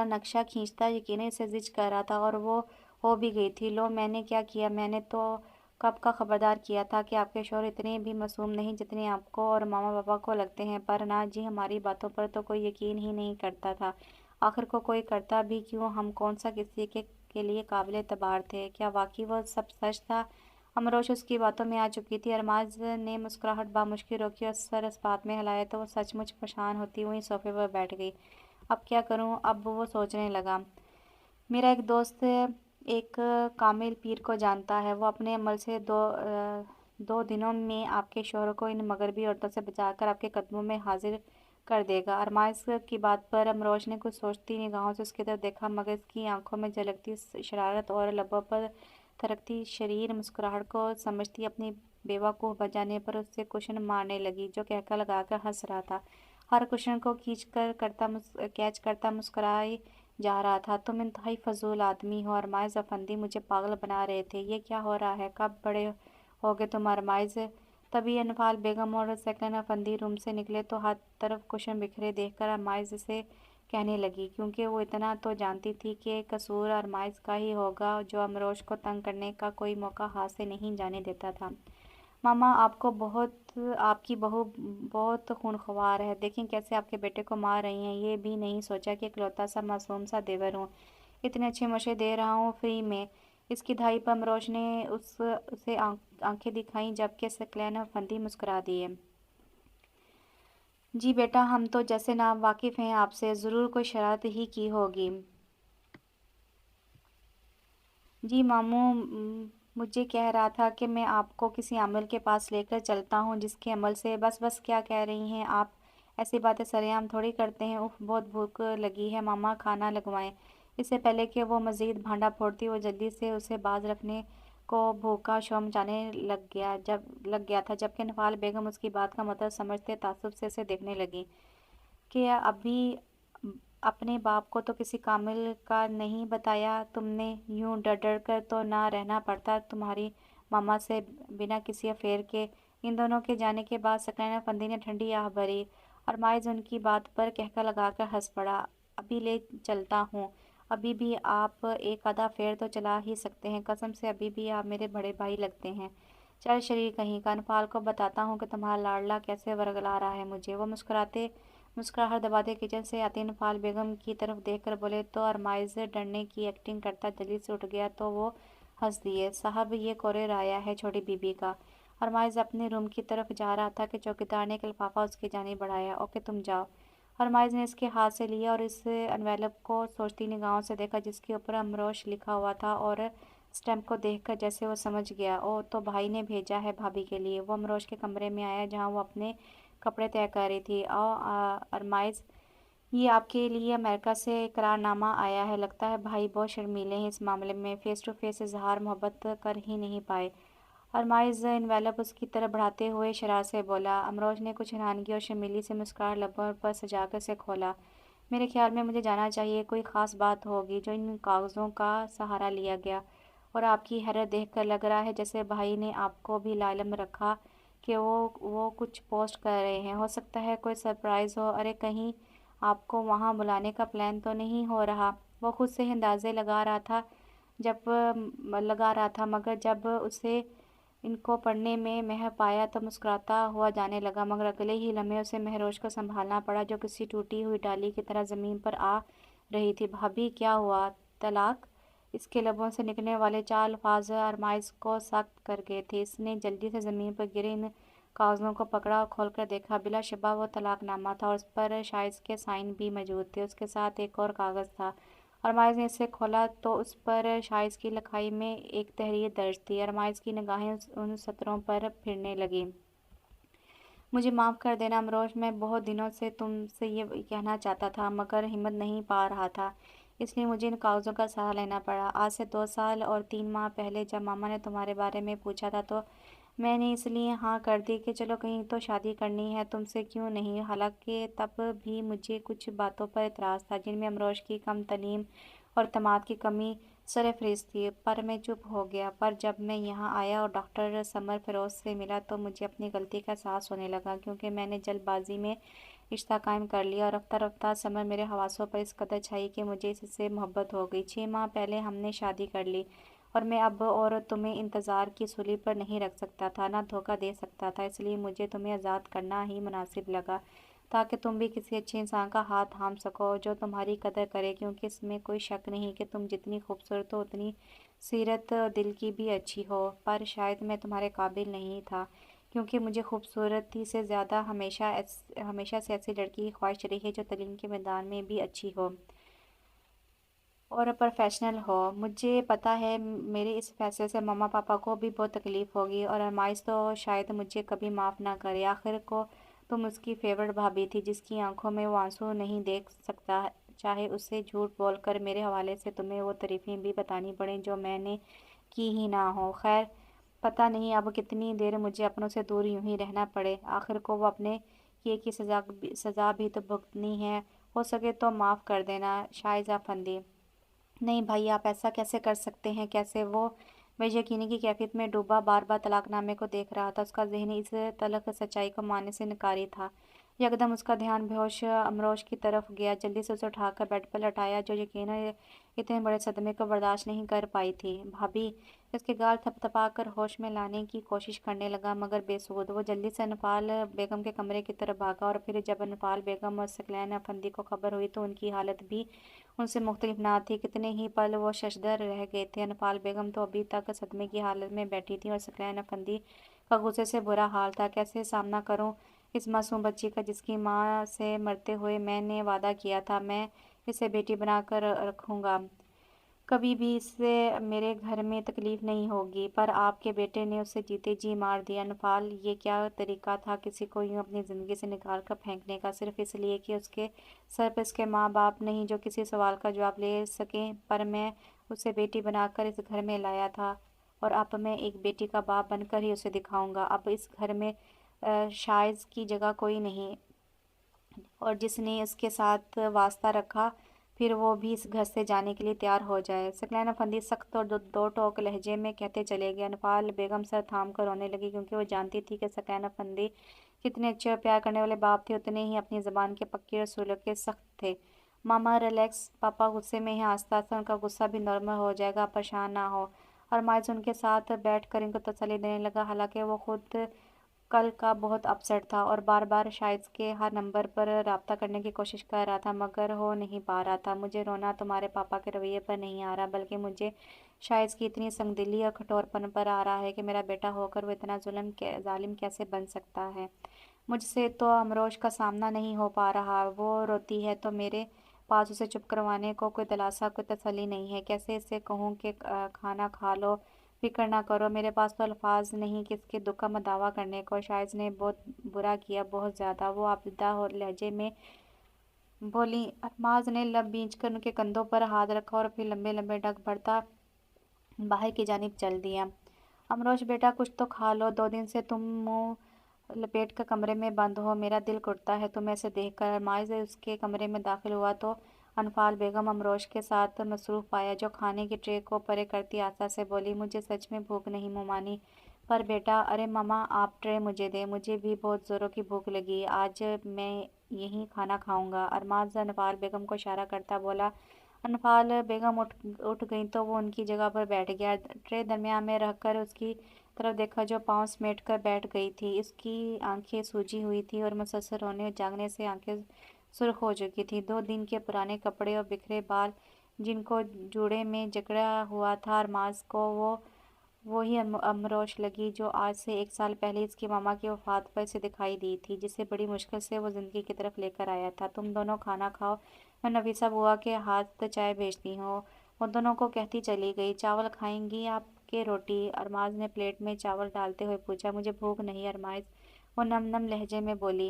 نقشہ کھینچتا یقیناً اسے زج کر رہا تھا، اور وہ ہو بھی گئی تھی۔ لو، میں نے کیا کیا؟ میں نے تو کب کا خبردار کیا تھا کہ آپ کے شوہر اتنے بھی معصوم نہیں جتنے آپ کو اور ماما پاپا کو لگتے ہیں، پر نا جی، ہماری باتوں پر تو کوئی یقین ہی نہیں کرتا تھا۔ آخر کو کوئی کرتا بھی کیوں؟ ہم کون سا کسی کے لیے قابل اعتبار تھے؟ کیا واقعی وہ سب سچ تھا؟ امروش اس کی باتوں میں آ چکی تھی۔ ارماز نے مسکراہٹ بامشکل روکی اور سر اس بات میں ہلایا تو وہ سچ مچ پریشان ہوتی ہوئی صوفے پر بیٹھ گئی۔ اب کیا کروں؟ اب وہ سوچنے لگا۔ میرا ایک دوست ایک کامل پیر کو جانتا ہے، وہ اپنے عمل سے 2 دنوں میں آپ کے شوہر کو ان مغربی عورتوں سے بچا کر آپ کے قدموں میں حاضر کر دے گا۔ ارمائز کی بات پر امروش نے کچھ سوچتی نگاہوں سے اس کی طرف دیکھا، مگر اس کی آنکھوں میں جھلکتی شرارت اور لبوں پر تھرکتی شریر مسکراہٹ کو سمجھتی اپنی بیوقوف بجانے پر اس سے کشن مارنے لگی، جو کہکا لگا کر ہنس رہا تھا، ہر کشن کو کیچ کرتا مسکرائے جا رہا تھا۔ تم انتہائی فضول آدمی ہو ارمائز افندی، مجھے پاگل بنا رہے تھے۔ یہ کیا ہو رہا ہے؟ کب بڑے ہوگے تم ارمائز؟ تبھی انفال بیگم اور سیکلین افندی روم سے نکلے تو ہر طرف کشن بکھرے دیکھ کر ارمائز اسے کہنے لگی، کیونکہ وہ اتنا تو جانتی تھی کہ قصور ارمائز کا ہی ہوگا، جو امروش کو تنگ کرنے کا کوئی موقع ہاتھ سے نہیں جانے دیتا تھا۔ ماما، آپ کی بہو بہت خونخوار ہے، دیکھیں کیسے آپ کے بیٹے کو مار رہی ہیں۔ یہ بھی نہیں سوچا کہ اکلوتا سا معصوم سا دیور ہوں، اتنے اچھے مشورے دے رہا ہوں فری میں۔ اس کی دھائی پر امروش نے اسے آنکھیں دکھائیں، جبکہ سیکلین افندی مسکرا دیے۔ جی بیٹا، ہم تو جیسے نا واقف ہیں آپ سے، ضرور کوئی شرارت ہی کی ہوگی۔ جی ماموں، مجھے کہہ رہا تھا کہ میں آپ کو کسی عامل کے پاس لے کر چلتا ہوں، جس کے عمل سے بس کیا کہہ رہی ہیں آپ؟ ایسی باتیں سرعام تھوڑی کرتے ہیں۔ اف، بہت بھوک لگی ہے ماما، کھانا لگوائیں۔ اس سے پہلے کہ وہ مزید بھانڈا پھوڑتی، وہ جلدی سے اسے باز رکھنے کو بھوکا شور مچانے لگ گیا تھا، جبکہ نفال بیگم اس کی بات کا مطلب سمجھتے تعصب سے اسے دیکھنے لگی کہ ابھی اپنے باپ کو تو کسی کامل کا نہیں بتایا تم نے؟ یوں ڈر کر تو نہ رہنا پڑتا تمہاری ماما سے بنا کسی افیئر کے؟ ان دونوں کے جانے کے بعد سکینہ افندی نے ٹھنڈی آہ بھری۔ ارمائز ان کی بات پر کہکا لگا کر ہنس پڑا۔ ابھی لے چلتا ہوں؟ ابھی بھی آپ ایک آدھا افیئر تو چلا ہی سکتے ہیں، قسم سے ابھی بھی آپ میرے بڑے بھائی لگتے ہیں۔ چل شریر کہیں کا، انفال کو بتاتا ہوں کہ تمہارا لاڈلا کیسے ورگلا رہا ہے مجھے۔ وہ مسکراہٹ دباتے کچن سے آتی انفال بیگم کی طرف دیکھ کر بولے تو ارمائز ڈرنے کی ایکٹنگ کرتا جلدی سے اٹھ گیا تو وہ ہنس دیے۔ صاحب، یہ کوریئر آیا ہے چھوٹی بی بی کا۔ ارمائز اپنے روم کی طرف جا رہا تھا کہ چوکیدار نے ایک لفافہ اس کی جانب بڑھایا۔ اوکے، تم جاؤ۔ ارمائز نے اس کے ہاتھ سے لیا اور اس انویلپ کو سوچتی نگاہوں سے دیکھا، جس کے اوپر امروش لکھا ہوا تھا، اور اسٹیمپ کو دیکھ کر جیسے وہ سمجھ گیا، او تو بھائی نے بھیجا ہے بھابھی کے لیے۔ وہ امروش کے کمرے میں آیا، جہاں وہ اپنے کپڑے طے کر رہی تھی۔ ارمائز، یہ آپ کے لیے امریکہ سے اقرار نامہ آیا ہے۔ لگتا ہے بھائی بہت شرمیلے ہیں اس معاملے میں، فیس ٹو فیس اظہار محبت کر ہی نہیں پائے۔ ارمائز انویلپ اس کی طرف بڑھاتے ہوئے شرارت سے بولا۔ امروش نے کچھ حیرانگی اور شرمیلی سے مسکراہٹ لبوں پر سجا کر اسے کھولا۔ میرے خیال میں مجھے جاننا چاہیے، کوئی خاص بات ہوگی جو ان کاغذوں کا سہارا لیا گیا، اور آپ کی حیرت دیکھ کر لگ رہا ہے جیسے بھائی نے آپ کو بھی لعلم رکھا کہ وہ کچھ پوسٹ کر رہے ہیں۔ ہو سکتا ہے کوئی سرپرائز ہو۔ ارے کہیں آپ کو وہاں بلانے کا پلان تو نہیں ہو رہا؟ وہ خود سے اندازے لگا رہا تھا، مگر جب اسے ان کو پڑھنے میں محو پایا تو مسکراتا ہوا جانے لگا، مگر اگلے ہی لمحے اسے مہروش کو سنبھالنا پڑا، جو کسی ٹوٹی ہوئی ڈالی کی طرح زمین پر آ رہی تھی۔ بھابھی، کیا ہوا؟ طلاق؟ اس کے لبوں سے نکلنے والے 4 الفاظ ارمائز کو سخت کر گئے تھے۔ اس نے جلدی سے زمین پر گرے ان کاغذوں کو پکڑا اور کھول کر دیکھا۔ بلا شبہ وہ طلاق نامہ تھا، اور اس پر شائز کے سائن بھی موجود تھے۔ اس کے ساتھ ایک اور کاغذ تھا۔ ارمائز نے اسے کھولا تو اس پر شائز کی لکھائی میں ایک تحریر درج تھی۔ ارمائز کی نگاہیں ان سطروں پر پھرنے لگیں۔ مجھے معاف کر دینا امروش، میں بہت دنوں سے تم سے یہ کہنا چاہتا تھا، مگر ہمت نہیں پا رہا تھا، اس لیے مجھے ان کاغذوں کا سہارا لینا پڑا۔ آج سے 2 سال اور 3 ماہ پہلے جب ماما نے تمہارے بارے میں پوچھا تھا تو میں نے اس لیے ہاں کر دی کہ چلو کہیں تو شادی کرنی ہے تم سے کیوں نہیں، حالانکہ تب بھی مجھے کچھ باتوں پر اعتراض تھا جن میں امروش کی کم تعلیم اور اعتماد کی کمی سرفہرست تھی، پر میں چپ ہو گیا۔ پر جب میں یہاں آیا اور ڈاکٹر سمر فیروز سے ملا تو مجھے اپنی غلطی کا احساس ہونے لگا، کیونکہ میں نے جلد بازی میں رشتہ قائم کر لیا، اور رفتہ رفتہ سمر میرے حواسوں پر اس قدر چھائی کہ مجھے اس سے محبت ہو گئی۔ 6 ماہ پہلے ہم نے شادی کر لی، اور میں اب اور تمہیں انتظار کی سولی پر نہیں رکھ سکتا تھا، نہ دھوکہ دے سکتا تھا، اس لیے مجھے تمہیں آزاد کرنا ہی مناسب لگا، تاکہ تم بھی کسی اچھے انسان کا ہاتھ تھام سکو جو تمہاری قدر کرے، کیونکہ اس میں کوئی شک نہیں کہ تم جتنی خوبصورت ہو اتنی سیرت دل کی بھی اچھی ہو، پر شاید میں تمہارے قابل نہیں تھا، کیونکہ مجھے خوبصورتی سے زیادہ ہمیشہ سے ایسی لڑکی کی خواہش رہی ہے جو تعلیم کے میدان میں بھی اچھی ہو اور پروفیشنل ہو۔ مجھے پتہ ہے میرے اس فیصلے سے ماما پاپا کو بھی بہت تکلیف ہوگی، اور ارمائش تو شاید مجھے کبھی معاف نہ کرے۔ آخر کو تم اس کی فیورٹ بھابی تھی جس کی آنکھوں میں وہ آنسو نہیں دیکھ سکتا، چاہے اسے جھوٹ بول کر میرے حوالے سے تمہیں وہ تعریفیں بھی بتانی پڑیں جو میں نے کی ہی نہ ہو۔ خیر، پتہ نہیں اب کتنی دیر مجھے اپنوں سے دور یوں ہی رہنا پڑے، آخر کو وہ اپنے کیے کی سزا بھی تو بھگتنی ہے، ہو سکے تو معاف کر دینا شائزہ افندی۔ نہیں بھائی، آپ ایسا کیسے کر سکتے ہیں؟ کیسے؟ وہ بے یقینی کی کیفیت میں ڈوبا بار بار طلاق نامے کو دیکھ رہا تھا، اس کا ذہن اس تلخ سچائی کو ماننے سے انکاری تھا۔ یکدم اس کا دھیان بے ہوش امروش کی طرف گیا، جلدی سے اسے اٹھا کر بیڈ پر لٹایا جو یقیناً اتنے بڑے صدمے کو برداشت نہیں کر پائی تھی۔ بھابی، اس کے گال تھپ تھپا کر ہوش میں لانے کی کوشش کرنے لگا، مگر بے سود۔ وہ جلدی سے انفعال بیگم کے کمرے کی طرف بھاگا، اور پھر جب انفعال بیگم اور ثقلین افندی کو خبر ہوئی تو ان کی حالت بھی ان سے مختلف نہ تھی۔ کتنے ہی پل وہ ششدر رہ گئے تھے۔ انفعال بیگم تو ابھی تک صدمے کی حالت میں بیٹھی تھیں، اور ثقلین افندی کا غصے سے برا حال تھا۔ کیسے سامنا کروں اس معصوم بچی کا جس کی ماں سے مرتے ہوئے میں نے وعدہ کیا تھا میں اسے بیٹی بنا کر رکھوں گا، کبھی بھی اس سے میرے گھر میں تکلیف نہیں ہوگی، پر آپ کے بیٹے نے اسے جیتے جی مار دیا۔ انفعال، یہ کیا طریقہ تھا کسی کو یوں اپنی زندگی سے نکال کر پھینکنے کا، صرف اس لیے کہ اس کے سر پہ اس کے ماں باپ نہیں جو کسی سوال کا جواب لے سکیں؟ پر میں اسے بیٹی بنا کر اس گھر میں لایا تھا، اور اب میں ایک بیٹی کا باپ بن کر ہی اسے دکھاؤں گا۔ اب اس گھر میں شائز کی جگہ کوئی نہیں، اور جس نے اس کے ساتھ واسطہ رکھا پھر وہ بھی اس گھر سے جانے کے لیے تیار ہو جائے۔ ثقلین افندی سخت اور دو ٹوک لہجے میں کہتے چلے گئے۔ انفعال بیگم سر تھام کر رونے لگی، کیونکہ وہ جانتی تھی کہ ثقلین افندی کتنے اچھے اور پیار کرنے والے باپ تھے، اتنے ہی اپنی زبان کے پکے اور اصولوں کے سخت تھے۔ ماما ریلیکس، پاپا غصے میں ہیں، آہستہ آہستہ ان کا غصہ بھی نارمل ہو جائے گا، پریشان نہ ہو۔ ارمائز ان کے ساتھ بیٹھ کر ان کو تسلی دینے لگا، حالانکہ وہ خود کل کا بہت اپسیٹ تھا اور بار بار شائز کے ہر نمبر پر رابطہ کرنے کی کوشش کر رہا تھا، مگر ہو نہیں پا رہا تھا۔ مجھے رونا تمہارے پاپا کے رویے پر نہیں آ رہا، بلکہ مجھے شائز کی اتنی سنگ دلی اور کھٹور پن پر آ رہا ہے کہ میرا بیٹا ہو کر وہ اتنا ظالم کیسے بن سکتا ہے۔ مجھ سے تو امروش کا سامنا نہیں ہو پا رہا، وہ روتی ہے تو میرے پاس اسے چپ کروانے کو کوئی دلاسا، کوئی تسلی نہیں ہے۔ کیسے اسے کہوں کہ کھانا کھا لو، فکر نہ کرو؟ میرے پاس تو الفاظ نہیں کہ اس کے دکھ کا مداوع کرنے کو۔ شائز نے بہت برا کیا، بہت زیادہ، وہ آبدہ لہجے میں بولی۔ ارماز نے لب بھینچ کر ان کے کندھوں پر ہاتھ رکھا اور پھر لمبے لمبے ڈگ بھرتا باہر کی جانب چل دیا۔ امروش بیٹا، کچھ تو کھا لو، 2 دن سے تم منہ لپیٹ کر کمرے میں بند ہو، میرا دل گھٹتا ہے تمہیں ایسے دیکھ کر۔ ارمائز اس کے کمرے میں داخل ہوا تو انفعال بیگم امروش کے ساتھ مصروف پایا، جو کھانے کی ٹرے کو پرے کرتی آہستہ سے بولی، مجھے سچ میں بھوک نہیں مومانی۔ پر بیٹا، ارے ماما، آپ ٹرے مجھے دیں، مجھے بھی بہت زوروں کی بھوک لگی، آج میں یہیں کھانا کھاؤں گا۔ ارماز انفعال بیگم کو اشارہ کرتا بولا۔ انفعال بیگم اٹھ گئیں تو وہ ان کی جگہ پر بیٹھ گیا، ٹرے درمیان میں رکھ کر اس کی طرف دیکھا جو پاؤں سمیٹ کر بیٹھ گئی تھی۔ اس کی آنکھیں سوجی ہوئی تھیں اور مسلسل رونے اور جاگنے سے آنکھیں سرخ ہو چکی تھیں۔ 2 دن کے پرانے کپڑے اور بکھرے بال جن کو جوڑے میں جکڑا ہوا تھا، ارماز کو وہ وہی امروش لگی جو آج سے 1 سال پہلے اس کی ماما کی وفات پر اسے دکھائی دی تھی، جسے بڑی مشکل سے وہ زندگی کی طرف لے کر آیا تھا۔ تم دونوں کھانا کھاؤ، میں نفیسہ بوا کے ہاتھ چائے بھیجتی ہوں، وہ دونوں کو کہتی چلی گئی۔ چاول کھائیں گی آپ کہ روٹی؟ ارماز نے پلیٹ میں چاول ڈالتے ہوئے پوچھا۔ مجھے بھوک نہیں ارمائز، وہ نم نم لہجے میں بولی۔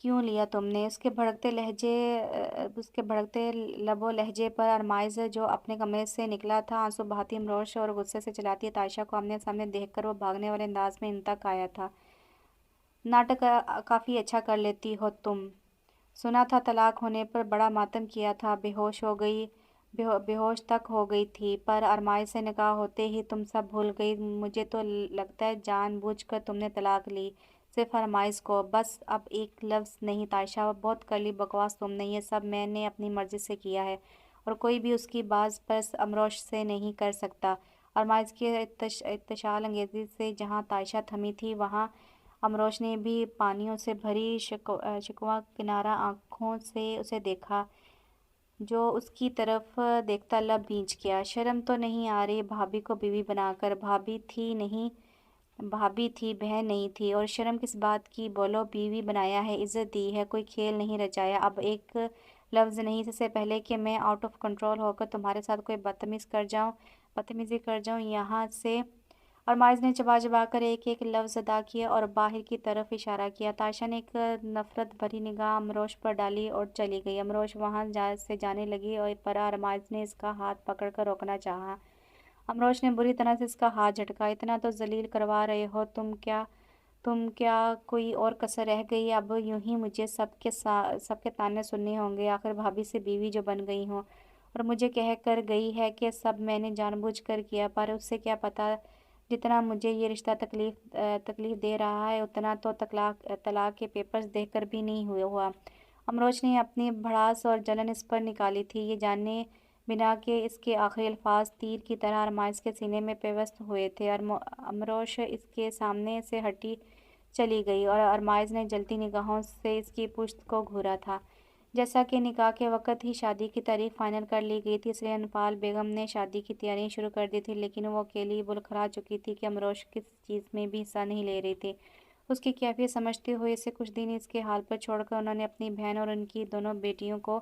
کیوں لیا تم نے؟ اس کے بھڑکتے لب و لہجے پر ارمائز جو اپنے کمرے سے نکلا تھا آنسو بہاتی امروش اور غصے سے چلاتی عائشہ کو آمنے سامنے دیکھ کر وہ بھاگنے والے انداز میں ان تک آیا تھا۔ ناٹک کافی اچھا کر لیتی ہو تم۔ سنا تھا طلاق ہونے پر بڑا ماتم کیا تھا، بے ہوش تک ہو گئی تھی، پر ارمائز سے نکاح ہوتے ہی تم سب بھول گئی۔ مجھے تو لگتا ہے جان بوجھ کر تم نے طلاق لی، صرف ارمائز کو۔ بس اب ایک لفظ نہیں عائشہ، بہت کر لی بکواس تم نے، یہ سب میں نے اپنی مرضی سے کیا ہے اور کوئی بھی اس کی باز پرس امروش سے نہیں کر سکتا۔ ارمائز کی استحصال انگیزی سے جہاں عائشہ تھمی تھی وہاں امروش نے بھی پانیوں سے بھری شکوہ کنارہ آنکھوں سے اسے دیکھا، جو اس کی طرف دیکھتا لب بھیج گیا۔ شرم تو نہیں آ رہی بھابھی کو بیوی بنا کر؟ بھابھی تھی بہن نہیں تھی، اور شرم کس بات کی؟ بولو، بیوی بنایا ہے، عزت دی ہے، کوئی کھیل نہیں رچایا۔ اب ایک لفظ نہیں، اس سے پہلے کہ میں آؤٹ آف کنٹرول ہو کر تمہارے ساتھ کوئی بدتمیزی کر جاؤں یہاں سے۔ ارمائز نے چبا چبا کر ایک ایک لفظ ادا کیا اور باہر کی طرف اشارہ کیا۔ عائشہ نے ایک نفرت بھری نگاہ امروش پر ڈالی اور چلی گئی۔ امروش وہاں سے جانے لگی پر ارمائز نے اس کا ہاتھ پکڑ کر روکنا چاہا۔ امروش نے بری طرح سے اس کا ہاتھ جھٹکا۔ اتنا تو ذلیل کروا رہے ہو تم کیا کوئی اور کسر رہ گئی؟ اب یوں ہی مجھے سب کے تانے سننے ہوں گے، آخر بھابھی سے بیوی جو بن گئی ہوں، اور مجھے کہہ کر گئی ہے کہ سب میں نے جان بوجھ کر کیا، پر اس سے کیا پتا جتنا مجھے یہ رشتہ تکلیف دے رہا ہے اتنا تو طلاق کے پیپرز دیکھ کر بھی نہیں ہوا۔ امروش نے اپنی بھڑاس اور جلن اس پر نکالی تھی، یہ جانے بنا کہ اس کے آخری الفاظ تیر کی طرح ارمائز کے سینے میں پیوست ہوئے تھے۔ امروش اس کے سامنے سے ہٹی چلی گئی اور ارمائز نے جلتی نگاہوں سے اس کی پشت کو گھورا تھا۔ جیسا کہ نکاح کے وقت ہی شادی کی تاریخ فائنل کر لی گئی تھی، اس لیے انفال بیگم نے شادی کی تیاریاں شروع کر دی تھیں، لیکن وہ اکیلی بلکھلا چکی تھی کہ امروش کسی چیز میں بھی حصہ نہیں لے رہی تھی۔ اس کی کیفیت سمجھتے ہوئے اسے کچھ دن اس کے حال پر چھوڑ کر انہوں نے اپنی بہن اور ان کی دونوں بیٹیوں کو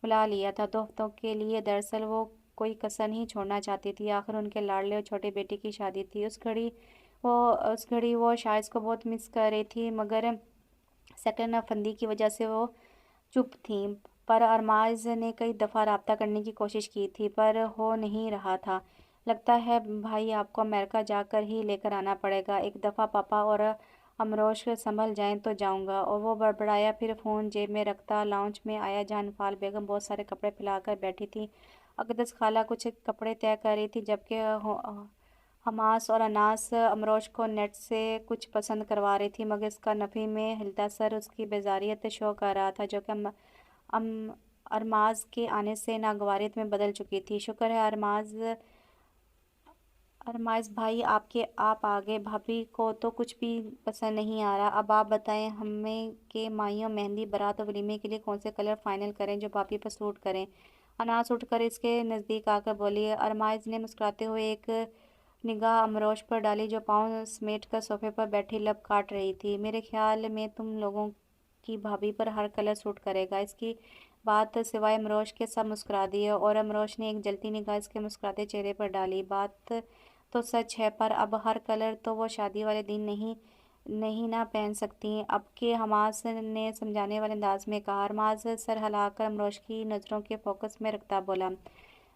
بلا لیا تھا، 2 ہفتوں کے لیے۔ دراصل وہ کوئی کسر نہیں چھوڑنا چاہتی تھی، آخر ان کے لاڈلے اور چھوٹے بیٹے کی شادی تھی۔ اس گھڑی وہ شائز کو بہت مس کر رہی تھی، مگر سیکنڈ فندی کی وجہ سے وہ چپ تھیں۔ پر ارمائز نے کئی دفعہ رابطہ کرنے کی کوشش کی تھی، پر ہو نہیں رہا تھا۔ لگتا ہے بھائی آپ کو امریکہ جا کر ہی لے کر آنا پڑے گا، ایک دفعہ پاپا اور امروش سنبھل جائیں تو جاؤں گا۔ اور وہ بڑبڑایا، پھر فون جیب میں رکھتا لاؤنج میں آیا جہاں انفال بیگم بہت سارے کپڑے پھیلا کر بیٹھی تھی۔ اقدس خالہ کچھ کپڑے طے کر رہی تھی، جبکہ حماس اور اناس امروش کو نیٹ سے کچھ پسند کروا رہی تھی، مگر اس کا نفی میں ہلتا سر اس کی بیزاریت شو کر رہا تھا، جو کہ ارماز کے آنے سے ناگواریت میں بدل چکی تھی۔ شکر ہے ارمائز بھائی آپ آ گئے، بھابھی کو تو کچھ بھی پسند نہیں آ رہا۔ اب آپ بتائیں ہمیں کہ مائیوں مہندی، بارات اور ولیمے کے لیے کون سے کلر فائنل کریں جو بھابھی پر سوٹ کریں۔ اناس اٹھ کر اس کے نزدیک آ کر بولی۔ ارمائز نے مسکراتے ہوئے ایک نگاہ امروش پر ڈالی جو پاؤں سمیٹ کر صوفے پر بیٹھی لب کاٹ رہی تھی۔ میرے خیال میں تم لوگوں کی بھابھی پر ہر کلر سوٹ کرے گا۔ اس کی بات سوائے امروش کے سب مسکرا دیے، اور امروش نے ایک جلتی نگاہ اس کے مسکراتے چہرے پر ڈالی۔ بات تو سچ ہے، پر اب ہر کلر تو وہ شادی والے دن نہیں نہ پہن سکتی۔ اب کہ حماس نے سمجھانے والے انداز میں کہا۔ ارماز سر ہلا کر امروش کی نظروں کے فوکس میں رکھتا بولا،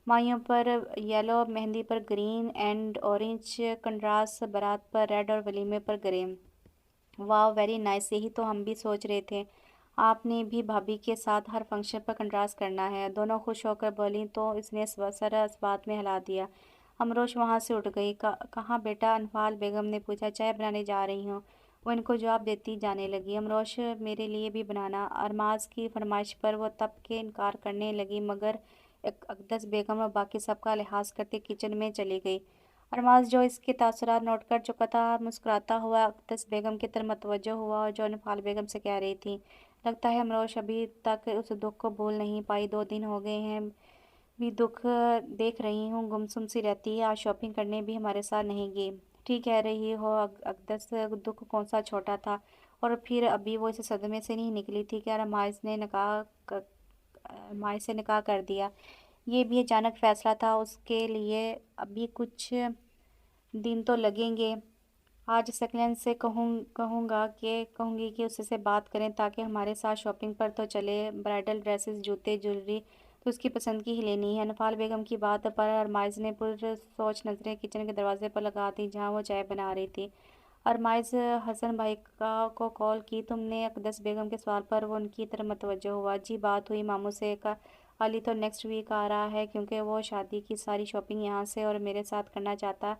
مائیوں پر یلو، مہندی پر green and orange contrast, baraat پر ریڈ اور ولیمے پر گرے۔ واو، ویری نائس، یہی تو ہم بھی سوچ رہے تھے، آپ نے بھی بھابھی کے ساتھ ہر فنکشن پر کنٹراسٹ کرنا ہے۔ دونوں خوش ہو کر بولیں تو اس نے سر اس بات میں ہلا دیا۔ امروش وہاں سے اٹھ گئی۔ کہاں بیٹا؟ انفال بیگم نے پوچھا۔ چائے بنانے جا رہی ہوں، وہ ان کو جواب دیتی جانے لگی۔ امروش میرے لیے بھی بنانا۔ ارماز کی فرمائش پر وہ تب کے انکار کرنے لگی، مگر اقدس بیگم اور باقی سب کا لحاظ کرتے کچن میں چلی گئی۔ ارماز جو اس کے تاثرات نوٹ کر چکا تھا، مسکراتا ہوا اقدس بیگم کی طرف متوجہ ہوا، اور جو انفال بیگم سے کہہ رہی تھی، لگتا ہے امروش ابھی تک اس دکھ کو بھول نہیں پائی، 2 دن ہو گئے ہیں بھی دکھ دیکھ رہی ہوں، گمسم سی رہتی ہے، آج شاپنگ کرنے بھی ہمارے ساتھ نہیں گئی۔ ٹھیک کہہ رہی ہو اقدس، دکھ کون سا چھوٹا تھا، اور پھر ابھی وہ اس صدمے سے نہیں نکلی تھی کہ ارمائز سے نکاح کر دیا۔ یہ بھی اچانک فیصلہ تھا اس کے لیے، ابھی کچھ دن تو لگیں گے۔ آج سکلین سے کہوں گی کہ اس سے بات کریں تاکہ ہمارے ساتھ شاپنگ پر تو چلے۔ برائڈل ڈریسز، جوتے، جیولری تو اس کی پسند کی ہی لینی ہے۔ نفال بیگم کی بات پر ارمائز نے پر سوچ نظریں کچن کے دروازے پر لگا دی جہاں وہ چائے بنا رہی تھی۔ ارمائز حسن بھائی کو کال کی تم نے؟ اقدس بیگم کے سوال پر وہ ان کی طرف متوجہ ہوا۔ جی بات ہوئی ماموں سے، علی تو نیکسٹ ویک آ رہا ہے کیونکہ وہ شادی کی ساری شاپنگ یہاں سے اور میرے ساتھ کرنا چاہتا،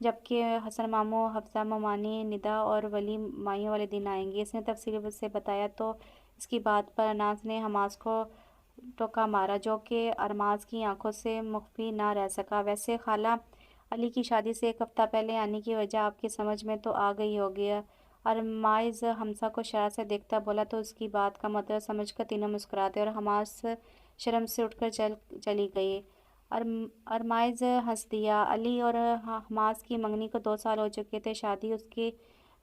جبکہ حسن ماموں، حفصہ ممانی، ندا اور ولی مائیوں والے دن آئیں گے۔ اس نے تفصیل سے بتایا تو اس کی بات پر اناس نے حماس کو ٹوکا مارا، جو کہ ارماز کی آنکھوں سے مخفی نہ رہ سکا۔ ویسے خالہ، علی کی شادی سے ایک ہفتہ پہلے آنے کی وجہ آپ کی سمجھ میں تو آ گئی ہوگی۔ ارمائز حمزہ کو شرارت سے دیکھتا بولا تو اس کی بات کا مطلب سمجھ کر تینوں مسکراتے اور حماس شرم سے اٹھ کر چلی گئی۔ ارمائز ہنس دیا۔ علی اور حماس کی منگنی کو 2 سال ہو چکے تھے، شادی اس کی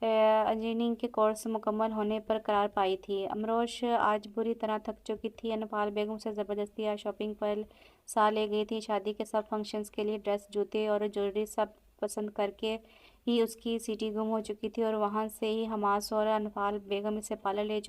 انجینئرنگ کے کورس مکمل ہونے پر قرار پائی تھی۔ امروش آج بری طرح تھک چکی تھی۔ انفال بیگم سے زبردستی آج شاپنگ پر لے گئی تھی۔ شادی کے سب فنکشنز کے لیے ڈریس، جوتے اور جیولری سب پسند کر کے ہی اس کی سیٹی گم ہو چکی تھی اور وہاں سے ہی حماس اور انفال بیگم اسے پارلر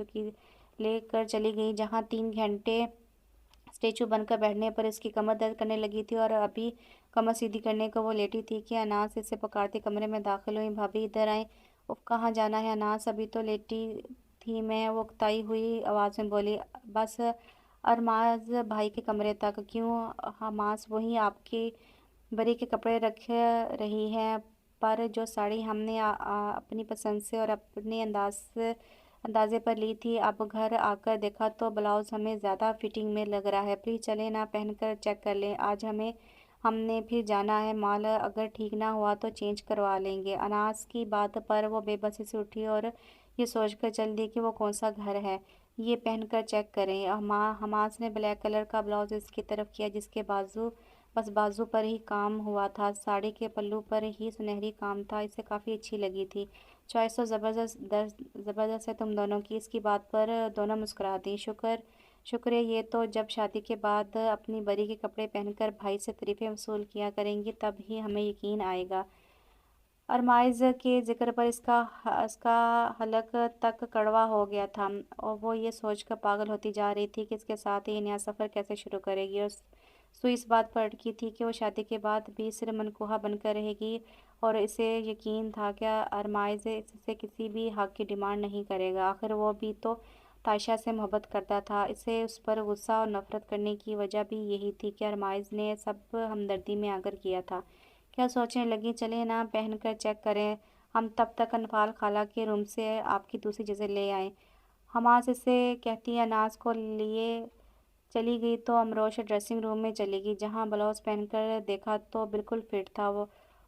لے کر چلی گئی جہاں 3 گھنٹے اسٹیچو بن کر بیٹھنے پر اس کی کمر درد کرنے لگی تھی اور ابھی کمر سیدھی کرنے کو وہ لیٹی تھی کہ اناس اسے پکارتی کمرے میں داخل ہوئی۔ بھابھی ادھر آئیں۔ اف کہاں جانا ہے اناس؟ ابھی تو لیٹی تھی میں، وہ اکتائی ہوئی آواز میں بولی۔ بس ارماز بھائی کے کمرے تک۔ کیوں؟ حماس وہیں آپ کی بری کے کپڑے رکھ رہی ہے، پر جو ساڑی ہم نے اپنی پسند سے اور اپنے اندازے پر لی تھی، اب گھر آ کر دیکھا تو بلاؤز ہمیں زیادہ فٹنگ میں لگ رہا ہے۔ پلیز چلیں نا، پہن کر چیک کر لیں۔ آج ہم نے پھر جانا ہے مال، اگر ٹھیک نہ ہوا تو چینج کروا لیں گے۔ اناس کی بات پر وہ بے بسی سے اٹھی اور یہ سوچ کر چل دی کہ وہ کون سا گھر ہے، یہ پہن کر چیک کریں۔ حماس نے بلیک کلر کا بلاؤز اس کی طرف کیا جس کے بس بازو پر ہی کام ہوا تھا، ساڑی کے پلو پر ہی سنہری کام تھا، اسے کافی اچھی لگی تھی۔ چوائس تو زبردست ہے تم دونوں کی۔ اس کی بات پر دونوں مسکرا دیں۔ شکریہ، یہ تو جب شادی کے بعد اپنی بری کے کپڑے پہن کر بھائی سے تعریفیں وصول کیا کریں گی تب ہی ہمیں یقین آئے گا۔ ارمائز کے ذکر پر اس کا حلق تک کڑوا ہو گیا تھا اور وہ یہ سوچ کر پاگل ہوتی جا رہی تھی کہ اس کے ساتھ یہ نیا سفر کیسے شروع کرے گی، اور سوئی اس بات پر اٹکی تھی کہ وہ شادی کے بعد بھی صرف منکوہا بن کر رہے گی اور اسے یقین تھا کہ ارمائز اس سے کسی بھی حق کی ڈیمانڈ نہیں کرے گا۔ آخر وہ بھی تو تائشہ سے محبت کرتا تھا۔ اسے اس پر غصہ اور نفرت کرنے کی وجہ بھی یہی تھی کہ ارمائز نے سب ہمدردی میں آ کر کیا تھا۔ کیا سوچنے لگیں؟ چلیں نا، پہن کر چیک کریں، ہم تب تک انفال خالہ کے روم سے آپ کی دوسری چیزیں لے آئیں۔ حماس اسے کہتی اناس کو لیے چلی گئی تو امروش ڈریسنگ روم میں چلی گئی جہاں بلاؤز پہن کر دیکھا تو بالکل فٹ تھا۔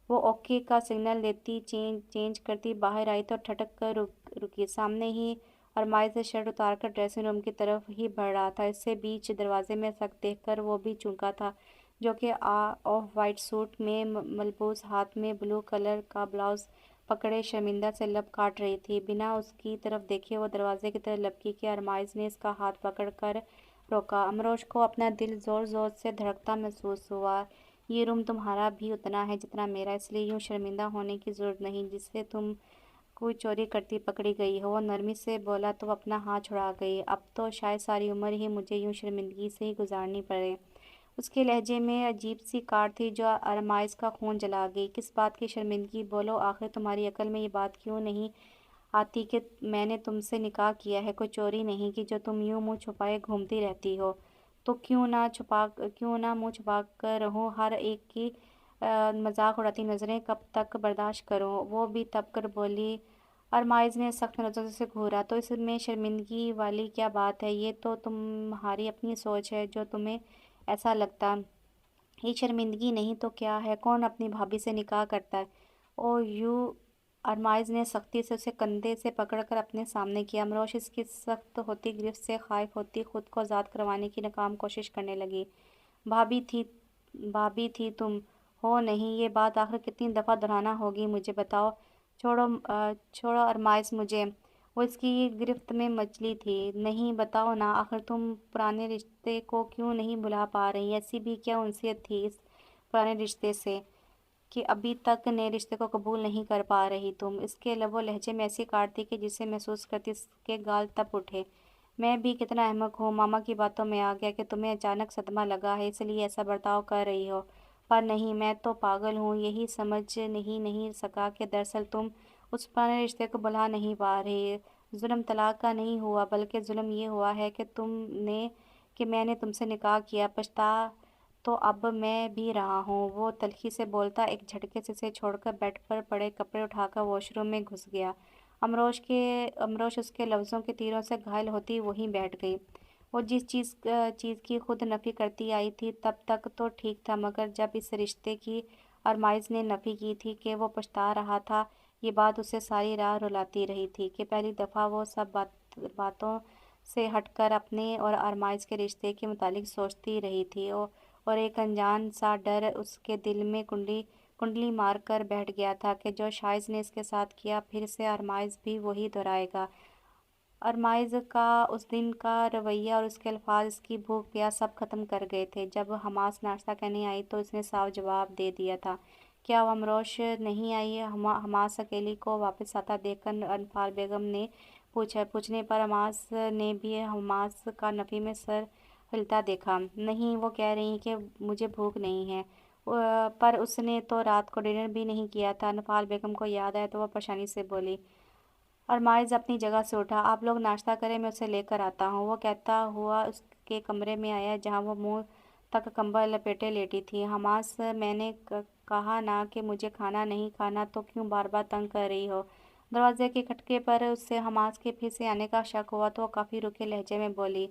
وہ اوکے کا سگنل دیتی چینج کرتی باہر آئی تو ٹھٹک کر رکی۔ سامنے ہی ارمائز شرٹ اتار کر ڈریسنگ روم کی طرف ہی بڑھ رہا تھا۔ اسے بیچ دروازے میں سخت دیکھ کر وہ بھی چونکا تھا، جو کہ آف وائٹ سوٹ میں ملبوس، ہاتھ میں بلو کلر کا بلاؤز پکڑے شرمندہ سے لب کاٹ رہی تھی۔ بنا اس کی طرف دیکھے وہ دروازے کی طرف لپکی کہ ارمائز نے اس کا ہاتھ پکڑ کر روکا۔ امروش کو اپنا دل زور زور سے دھڑکتا محسوس ہوا۔ یہ روم تمہارا بھی اتنا ہے جتنا میرا، اس لیے یوں شرمندہ ہونے کی ضرورت نہیں جسے تم کوئی چوری کرتی پکڑی گئی ہو۔ وہ نرمی سے بولا تو وہ اپنا ہاتھ چھڑا گئی۔ اب تو شاید ساری عمر ہی مجھے یوں شرمندگی سے ہی گزارنی پڑے۔ اس کے لہجے میں عجیب سی کاٹ تھی جو ارمائز کا خون جلا گئی۔ کس بات کی شرمندگی؟ بولو، آخر تمہاری عقل میں یہ بات کیوں نہیں آتی کہ میں نے تم سے نکاح کیا ہے، کوئی چوری نہیں کی جو تم یوں منہ چھپائے گھومتی رہتی ہو؟ تو کیوں نہ منہ چھپا کر رہوں؟ ہر ایک کی مذاق اڑاتی نظریں کب تک برداشت کروں؟ وہ بھی تب کر بولی۔ ارمائز نے سخت نظروں سے گھورا تو اس میں شرمندگی والی کیا بات ہے؟ یہ تو تمہاری اپنی سوچ ہے جو تمہیں ایسا لگتا۔ یہ شرمندگی نہیں تو کیا ہے؟ کون اپنی بھابھی سے نکاح کرتا ہے؟ او یو! ارمائز نے سختی سے اسے کندھے سے پکڑ کر اپنے سامنے کیا۔ امروش اس کی سخت ہوتی گرفت سے خائف ہوتی خود کو آزاد کروانے کی ناکام کوشش کرنے لگی۔ بھابھی تھی تم ہو نہیں؟ یہ بات آخر کتنی دفعہ دہرانا ہوگی مجھے؟ بتاؤ۔ چھوڑو ارمائز مجھے۔ وہ اس کی گرفت میں مچلی تھی۔ نہیں، بتاؤ نا، آخر تم پرانے رشتے کو کیوں نہیں بھلا پا رہی؟ ایسی بھی کیا انسیت تھی اس پرانے رشتے سے؟ کہ ابھی تک نئے رشتے کو قبول نہیں کر پا رہی تم۔ اس کے لب و لہجے میں ایسی کاٹتی کہ جسے محسوس کرتی اس کے گال تپ اٹھے۔ میں بھی کتنا احمق ہوں، ماما کی باتوں میں آ گیا کہ تمہیں اچانک صدمہ لگا ہے اس لیے ایسا برتاؤ کر رہی ہو، پر نہیں، میں تو پاگل ہوں، یہی سمجھ نہیں سکا کہ دراصل تم اس پرانے رشتے کو بھلا نہیں پا رہی۔ ظلم طلاق کا نہیں ہوا، بلکہ ظلم یہ ہوا ہے کہ میں نے تم سے نکاح کیا، پچھتا تو اب میں بھی رہا ہوں۔ وہ تلخی سے بولتا ایک جھٹکے سے اسے چھوڑ کر بیڈ پر پڑے کپڑے اٹھا کر واش روم میں گھس گیا۔ امروش اس کے لفظوں کے تیروں سے گھائل ہوتی وہیں بیٹھ گئی۔ وہ جس چیز کی خود نفی کرتی آئی تھی تب تک تو ٹھیک تھا، مگر جب اس رشتے کی ارمائز نے نفی کی تھی کہ وہ پچھتا رہا تھا، یہ بات اسے ساری راہ رلاتی رہی تھی کہ پہلی دفعہ وہ سب باتوں سے ہٹ کر اپنے اور ارمائز کے رشتے کے متعلق سوچتی رہی تھی، اور ایک انجان سا ڈر اس کے دل میں کنڈلی مار کر بیٹھ گیا تھا کہ جو شائز نے اس کے ساتھ کیا پھر سے ارمائز بھی وہی دہرائے گا۔ ارمائز کا اس دن کا رویہ اور اس کے الفاظ اس کی بھوک پیاس سب ختم کر گئے تھے۔ جب حماس ناشتہ کرنے آئی تو اس نے صاف جواب دے دیا تھا۔ کیا وہ امروش نہیں آئی؟ حماس اکیلی کو واپس آتا دیکھ کر انفال بیگم نے پوچھنے پر حماس نے بھی حماس کا نفی میں سر ہلتا دیکھا۔ نہیں، وہ کہہ رہی کہ مجھے بھوک نہیں ہے، پر اس نے تو رات کو ڈنر بھی نہیں کیا تھا۔ انفال بیگم کو یاد آیا تو وہ پریشانی سے بولی۔ ارمائز اپنی جگہ سے اٹھا۔ آپ لوگ ناشتہ کریں، میں اسے لے کر آتا ہوں۔ وہ کہتا ہوا اس کے کمرے میں آیا جہاں وہ منہ تک کمبل لپیٹے لیٹی تھی۔ حماس، میں نے کہا نا کہ مجھے کھانا نہیں کھانا، تو کیوں بار بار تنگ کر رہی ہو؟ دروازے کے کھٹکے پر اسے حماس کے پھر سے آنے کا شک ہوا تو وہ کافی رکے لہجے میں بولی۔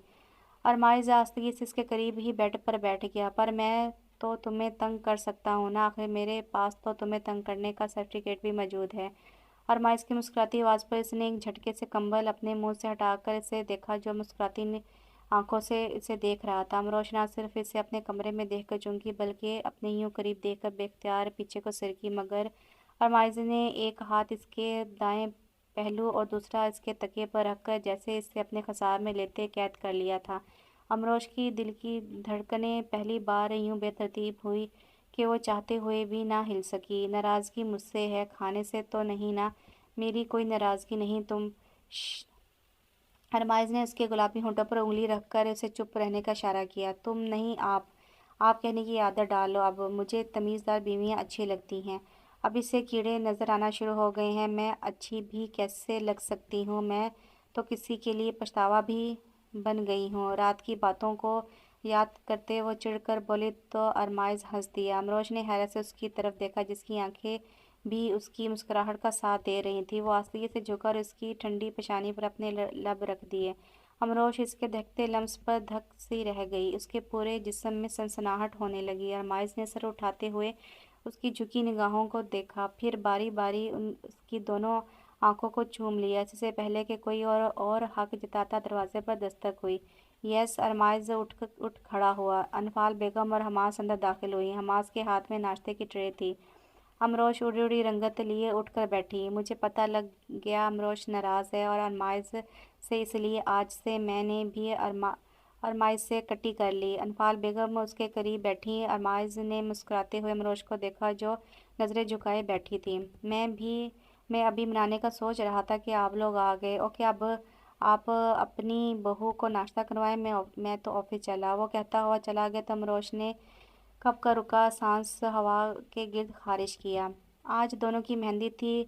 ارمائز آہستگی سے اس کے قریب ہی بیڈ پر بیٹھ گیا۔ پر میں تو تمہیں تنگ کر سکتا ہوں نا، آخر میرے پاس تو تمہیں تنگ کرنے کا سرٹیفکیٹ بھی موجود ہے۔ ارمائز کی مسکراتی آواز پر اس نے ایک جھٹکے سے کمبل اپنے منہ سے ہٹا کر اسے دیکھا جو مسکراتی آنکھوں سے اسے دیکھ رہا تھا۔ امروش نہ صرف اسے اپنے کمرے میں دیکھ کر چونکی بلکہ اپنے یوں قریب دیکھ کر بے اختیار پیچھے کو سرکی، مگر ارمائز نے ایک ہاتھ اس کے دائیں پہلو اور دوسرا اس کے تکیے پر رکھ کر جیسے اسے اپنے خسار میں لیتے قید کر لیا تھا۔ امروش کی دل کی دھڑکنیں پہلی بار یوں بے ترتیب ہوئی کہ وہ چاہتے ہوئے بھی نہ ہل سکی۔ ناراضگی مجھ سے ہے، کھانے سے تو نہیں نا؟ میری کوئی ناراضگی نہیں، تم ارمائز نے اس کے گلابی ہونٹوں پر انگلی رکھ کر اسے چپ رہنے کا اشارہ کیا۔ تم نہیں، آپ کہنے کی عادت ڈال لو اب۔ مجھے تمیزدار بیویاں اچھی لگتی ہیں۔ اب اسے کیڑے نظر آنا شروع ہو گئے ہیں۔ میں اچھی بھی کیسے لگ سکتی ہوں؟ میں تو کسی کے لیے پچھتاوا بھی بن گئی ہوں۔ رات کی باتوں کو یاد کرتے وہ چڑھ کر بولی تو ارمائز ہنس دیا۔ امروش نے حیرت سے اس کی طرف دیکھا جس کی آنکھیں بھی اس کی مسکراہٹ کا ساتھ دے رہی تھیں۔ وہ آہستگی سے جھکا اور اس کی ٹھنڈی پیشانی پر اپنے لب رکھ دیے۔ امروش اس کے دہکتے لمس پر دھک سی رہ گئی، اس کے پورے جسم میں سنسناہٹ ہونے لگی۔ ارمائز نے سر اٹھاتے ہوئے اس کی جھکی نگاہوں کو دیکھا، پھر باری باری اس کی دونوں آنکھوں کو چوم لیا۔ اس سے پہلے کہ کوئی اور حق جتاتا دروازے پر دستک ہوئی۔ یس، ارمائز اٹھ کھڑا ہوا۔ انفال بیگم اور حماس اندر داخل ہوئی۔ حماس کے ہاتھ میں ناشتے کی ٹرے تھی۔ امروش اڑی اڑی رنگت لیے اٹھ کر بیٹھی۔ مجھے پتہ لگ گیا امروش ناراض ہے اور ارمائز سے، اس لیے آج سے میں نے بھی ارمائز سے کٹی کر لی۔ انفال بیگم اس کے قریب بیٹھیں۔ ارمائز نے مسکراتے ہوئے امروش کو دیکھا جو نظریں جھکائے بیٹھی تھی۔ میں ابھی منانے کا سوچ رہا تھا کہ آپ لوگ آ گئے۔ اوکے، اب آپ اپنی بہو کو ناشتہ کروائیں، میں تو آفس چلا۔ وہ کہتا ہوا چلا گیا تو امروش نے کب کا رکا سانس ہوا کے گرد خارج کیا۔ آج دونوں کی مہندی تھی۔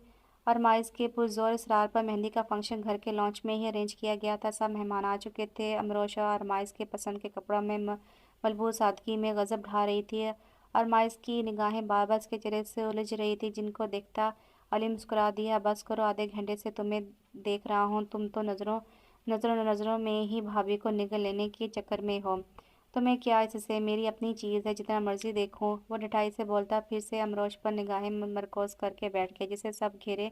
ارمائز کے پرزور اصرار پر مہندی کا فنکشن گھر کے لانچ میں ہی ارینج کیا گیا تھا۔ سب مہمان آ چکے تھے۔ امروش اور ارمائز کے پسند کے کپڑوں میں ملبوس سادگی میں غضب ڈھا رہی تھی۔ ارمائز کی نگاہیں بار بار اس کے چہرے سے الجھ رہی تھیں، جن کو دیکھتا علی مسکرا دیا۔ بس کرو، آدھے گھنٹے سے تمہیں دیکھ رہا ہوں، تم تو نظروں میں ہی بھابھی کو نگل لینے کے چکر میں ہو۔ تمہیں کیا اس سے؟ میری اپنی چیز ہے، جتنا مرضی دیکھوں۔ وہ ڈٹائی سے بولتا پھر سے امروش پر نگاہیں مرکوز کر کے بیٹھ گیا جسے سب گھیرے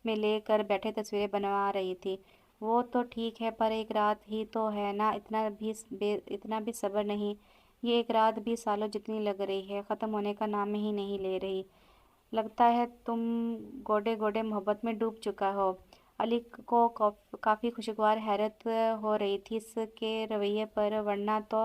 میں لے کر بیٹھے تصویریں بنوا رہی تھی۔ وہ تو ٹھیک ہے، پر ایک رات ہی تو ہے نا، اتنا بھی صبر نہیں؟ یہ ایک رات بھی سالوں جتنی لگ رہی ہے، ختم ہونے کا نام ہی نہیں لے رہی۔ لگتا ہے تم گوڈے گوڈے محبت میں ڈوب چکا ہو۔ علی کو کافی خوشگوار حیرت ہو رہی تھی اس کے رویے پر، ورنہ تو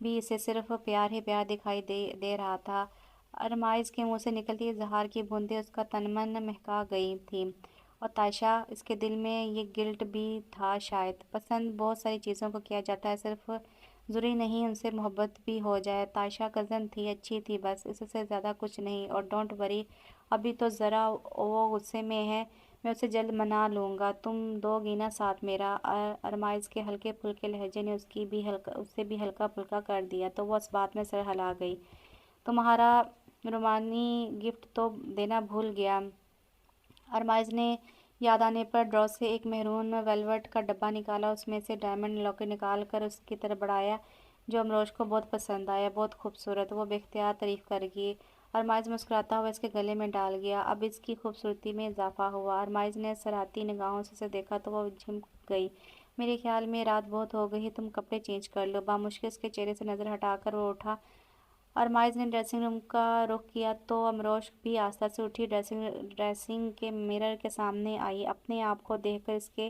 بھی اسے صرف پیار ہی پیار دکھائی دے رہا تھا۔ ارمائز کے منہ سے نکلتی اظہار کی بوندیں اس کا تن من مہکا گئی تھیں، اور تائشہ اس کے دل میں یہ گلٹ بھی تھا شاید۔ پسند بہت ساری چیزوں کو کیا جاتا ہے، صرف ضروری نہیں ان سے محبت بھی ہو جائے۔ تائشہ کزن تھی، اچھی تھی، بس اس سے زیادہ کچھ نہیں۔ اور ڈونٹ وری، ابھی تو ذرا وہ غصے میں ہے، میں اسے جلد منا لوں گا، تم دو گی نا ساتھ میرا۔ ارمائز کے ہلکے پھلکے لہجے نے اسے بھی ہلکا پھلکا کر دیا، تو وہ اس بات میں سر ہلا گئی۔ تمہارا رومانی گفٹ تو دینا بھول گیا۔ ارمائز نے یاد آنے پر ڈرا سے ایک میرون ویلوٹ کا ڈبہ نکالا، اس میں سے ڈائمنڈ لاکٹ نکال کر اس کی طرف بڑھایا، جو امروش کو بہت پسند آیا۔ بہت خوبصورت، وہ بے اختیار تعریف کر گئی۔ ارمائز مسکراتا ہوا اس کے گلے میں ڈال گیا۔ اب اس کی خوبصورتی میں اضافہ ہوا۔ ارمائز نے سراہتی نگاہوں سے اسے دیکھا تو وہ جھمک گئی۔ میرے خیال میں رات بہت ہو گئی ہے، تم کپڑے چینج کر لو۔ بامشکل اس کے چہرے سے نظر ہٹا کر وہ اٹھا۔ ارمائز نے ڈریسنگ روم کا رخ کیا تو امروش بھی آہستہ سے اٹھی، ڈریسنگ کے مرر کے سامنے آئی۔ اپنے آپ کو دیکھ کر اس کے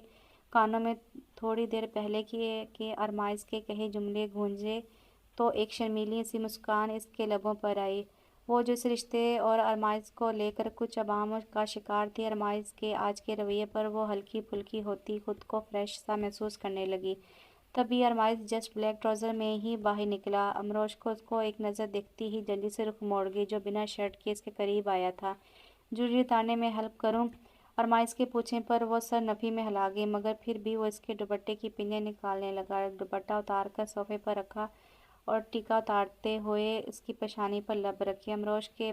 کانوں میں تھوڑی دیر پہلے کہ ارمائز کے کہے جملے گونجے تو ایک شرمیلی سی مسکان اس کے لبوں پر آئی۔ وہ جو اس رشتے اور ارمائز کو لے کر کچھ ابہام کا شکار تھی، ارمائز کے آج کے رویے پر وہ ہلکی پھلکی ہوتی خود کو فریش سا محسوس کرنے لگی۔ تبھی ارمائز جسٹ بلیک ٹراؤزر میں ہی باہر نکلا۔ امروش کو ایک نظر دیکھتی ہی جلدی سے رخ موڑ گئی، جو بنا شرٹ کے اس کے قریب آیا تھا۔ جویلری اتارنے میں ہیلپ کروں؟ ارمائز کے پوچھنے پر وہ سر نفی میں ہلا گئی، مگر پھر بھی وہ اس کے دوپٹے کی پنیں نکالنے لگا۔ دوپٹہ اتار کر صوفے پر رکھا اور ٹیکا اتارتے ہوئے اس کی پیشانی پر لب رکھی۔ امروش کے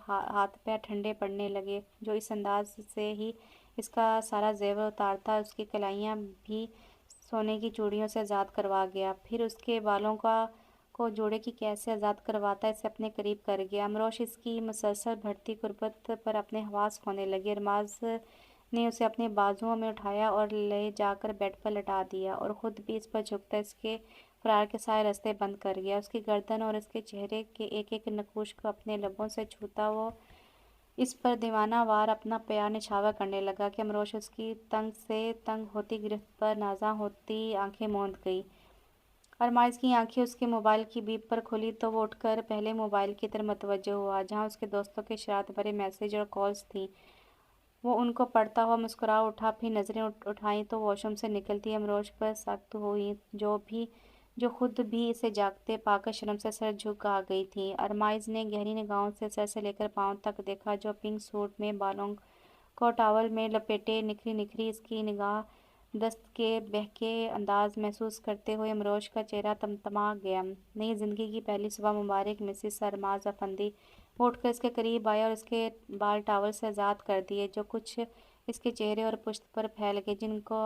ہاتھ پیر ٹھنڈے پڑنے لگے، جو اس انداز سے ہی اس کا سارا زیور اتارتا، اس کی کلائیاں بھی سونے کی چوڑیوں سے آزاد کروا گیا، پھر اس کے بالوں کو جوڑے کی قید سے آزاد کرواتا اسے اپنے قریب کر گیا۔ امروش اس کی مسلسل بڑھتی قربت پر اپنے حواس کھونے لگے۔ ارمائز نے اسے اپنے بازوؤں میں اٹھایا اور لے جا کر بیڈ پر لٹا دیا، اور خود بھی اس پر جھک کر اس کے فرار کے سارے راستے بند کر گیا۔ اس کی گردن اور اس کے چہرے کے ایک ایک نقوش کو اپنے لبوں سے چھوتا وہ اس پر دیوانہ وار اپنا پیار نچھاور کرنے لگا کہ امروش اس کی تنگ سے تنگ ہوتی گرفت پر نازاں ہوتی آنکھیں موند گئی۔ ارمائز کی آنکھیں اس کے موبائل کی بیپ پر کھلی تو وہ اٹھ کر پہلے موبائل کی طرف متوجہ ہوا، جہاں اس کے دوستوں کے شرارت بھرے میسج اور کالز تھیں۔ وہ ان کو پڑھتا ہوا مسکرا اٹھا، پھر نظریں اٹھائیں تو واش روم سے نکلتی امروش پر سخت ہوئی، جو خود بھی اسے جاگتے پا کر شرم سے سر جھک آ گئی تھی۔ ارمائز نے گہری نگاہوں سے سر سے لے کر پاؤں تک دیکھا، جو پنک سوٹ میں بالوں کو ٹاول میں لپیٹے نکھری نکھری اس کی نگاہ دست کے بہکے انداز محسوس کرتے ہوئے امروش کا چہرہ تمتما گیا۔ نئی زندگی کی پہلی صبح مبارک مسز ارماز افندی۔ وہ اٹھ کر اس کے قریب آیا اور اس کے بال ٹاول سے آزاد کر دیے، جو کچھ اس کے چہرے اور پشت پر پھیل گئے، جن کو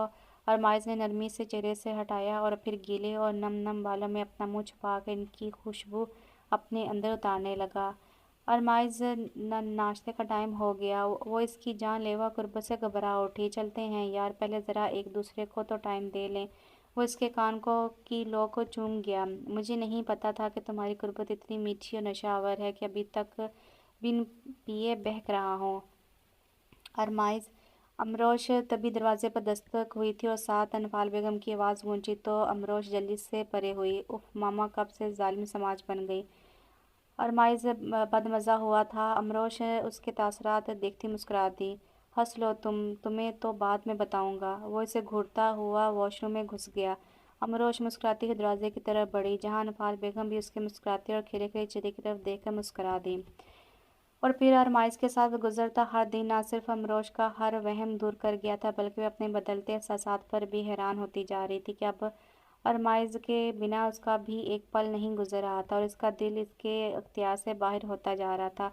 ارمائز نے نرمی سے چہرے سے ہٹایا اور پھر گیلے اور نم نم بالوں میں اپنا منہ چھپا کر ان کی خوشبو اپنے اندر اتارنے لگا۔ ارمائز، ناشتے کا ٹائم ہو گیا۔ وہ اس کی جان لیوا قربت سے گھبرا اٹھی۔ چلتے ہیں یار، پہلے ذرا ایک دوسرے کو تو ٹائم دے لیں۔ وہ اس کے کان کی لو کو چوم گیا۔ مجھے نہیں پتا تھا کہ تمہاری قربت اتنی میٹھی اور نشہ آور ہے کہ ابھی تک بن پیے بہک رہا ہوں۔ ارمائز، امروش، تبھی دروازے پر دستک ہوئی تھی اور ساتھ انفال بیگم کی آواز گونجی تو امروش جلدی سے پرے ہوئی۔ اف، ماما کب سے ظالم سماج بن گئی۔ ارمائز بدمزہ ہوا تھا۔ امروش اس کے تاثرات دیکھتی مسکرا دی۔ ہنس لو تمہیں تو بعد میں بتاؤں گا۔ وہ اسے گھورتا ہوا واش روم میں گھس گیا۔ امروش مسکراتی ہوئی دروازے کی طرف بڑھی، جہاں انفال بیگم بھی اس کے مسکراتے اور کھلے کھلے چہرے کی طرف دیکھ کر مسکرا دی۔ اور پھر ارمائز کے ساتھ گزرتا ہر دن نہ صرف امروش کا ہر وہم دور کر گیا تھا، بلکہ وہ اپنے بدلتے احساسات پر بھی حیران ہوتی جا رہی تھی کہ اب ارمائز کے بنا اس کا بھی ایک پل نہیں گزر رہا تھا، اور اس کا دل اس کے اختیار سے باہر ہوتا جا رہا تھا۔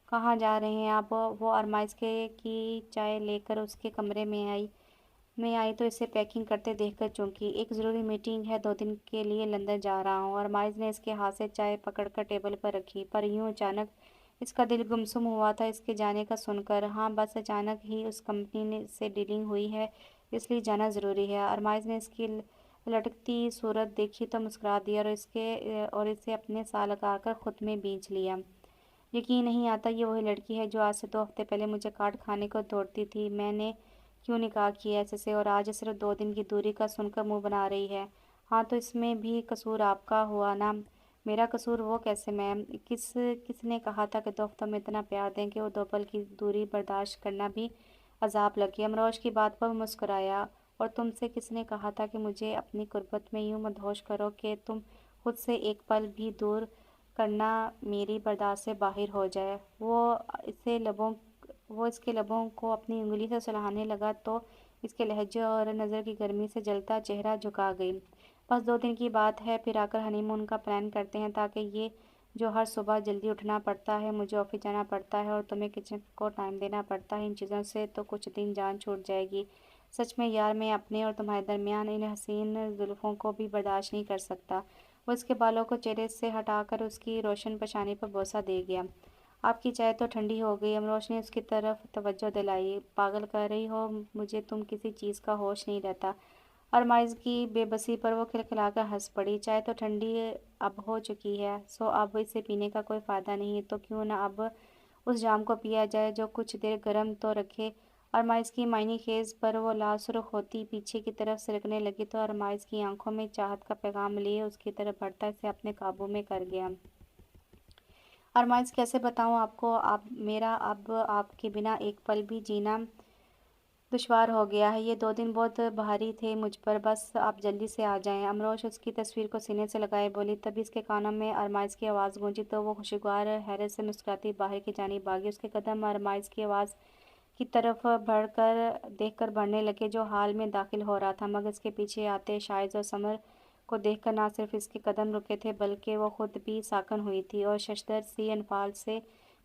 کہاں جا رہے ہیں آپ؟ وہ ارمائز کی چائے لے کر اس کے کمرے میں آئی تو اسے پیکنگ کرتے دیکھ کر چونکی۔ ایک ضروری میٹنگ ہے، 2 دن کے لیے لندن جا رہا ہوں۔ ارمائز نے اس کے ہاتھ سے چائے پکڑ کر ٹیبل پر رکھی، پر یوں اچانک اس کا دل گمسم ہوا تھا اس کے جانے کا سن کر۔ ہاں، بس اچانک ہی اس کمپنی سے ڈیلنگ ہوئی ہے، اس لیے جانا ضروری ہے۔ ارمائز نے اس کی لٹکتی صورت دیکھی تو مسکرا دیا اور اسے اپنے ساتھ لگا کر خود میں بینچ لیا۔ یقین نہیں آتا یہ وہی لڑکی ہے جو آج سے 2 ہفتے پہلے مجھے کاٹ کھانے کو دوڑتی تھی۔ میں نے کیوں نکاح کیا اس سے، اور آج صرف 2 دن کی دوری کا سن کر منہ بنا رہی ہے۔ ہاں تو اس میں بھی قصور آپ کا ہوا نا، میرا قصور وہ کیسے میں؟ کس نے کہا تھا کہ دو ہفتوں میں اتنا پیار دیں کہ وہ 2 پل کی دوری برداشت کرنا بھی عذاب لگے؟ امروش کی بات پر مسکرایا۔ اور تم سے کس نے کہا تھا کہ مجھے اپنی قربت میں یوں مدہوش کرو کہ تم خود سے ایک پل بھی دور کرنا میری برداشت سے باہر ہو جائے؟ وہ اس کے لبوں کو اپنی انگلی سے سلانے لگا تو اس کے لہجے اور نظر کی گرمی سے جلتا چہرہ جھکا گئی۔ بس 2 دن کی بات ہے، پھر آ کر ہنی مون کا پلان کرتے ہیں، تاکہ یہ جو ہر صبح جلدی اٹھنا پڑتا ہے، مجھے آفس جانا پڑتا ہے اور تمہیں کچن کو ٹائم دینا پڑتا ہے، ان چیزوں سے تو کچھ دن جان چھوٹ جائے گی۔ سچ میں یار، میں اپنے اور تمہارے درمیان ان حسین زلفوں کو بھی برداشت نہیں کر سکتا۔ وہ اس کے بالوں کو چہرے سے ہٹا کر اس کی روشن پیشانی پر بوسہ دے گیا۔ آپ کی چائے تو ٹھنڈی ہو گئی، امروش نے اس کی طرف توجہ دلائی۔ پاگل کر رہی ہو مجھے، تم کسی چیز کا ہوش نہیں رہتا۔ ارمائز کی بے بسی پر وہ کھلکھلا کر ہنس پڑی۔ چائے تو ٹھنڈی اب ہو چکی ہے، سو اب اسے پینے کا کوئی فائدہ نہیں، تو کیوں نہ اب اس جام کو پیا جائے جو کچھ دیر گرم تو رکھے۔ ارمائز کی معنی خیز پر وہ لال سرخ ہوتی پیچھے کی طرف سرکنے لگی تو ارمائز کی آنکھوں میں چاہت کا پیغام لیے اس کی طرف بڑھتا اسے اپنے قابو میں کر گیا۔ ارمائز کیسے بتاؤں آپ کو، میرا اب آپ کے بنا ایک پل بھی جینا دشوار ہو گیا ہے۔ یہ 2 دن بہت بھاری تھے مجھ پر، بس آپ جلدی سے آ جائیں۔ امروش اس کی تصویر کو سینے سے لگائے بولی۔ تبھی اس کے کانوں میں ارمائز کی آواز گونجی تو وہ خوشگوار حیرت سے مسکراتی باہر کی جانب بھاگی۔ اس کے قدم ارمائز کی آواز کی طرف دیکھ کر بڑھنے لگے، جو حال میں داخل ہو رہا تھا، مگر اس کے پیچھے آتے شائز اور سمر کو دیکھ کر نہ صرف اس کے قدم رکے تھے بلکہ وہ خود بھی ساکن ہوئی تھی اور ششدر سی انفعال سے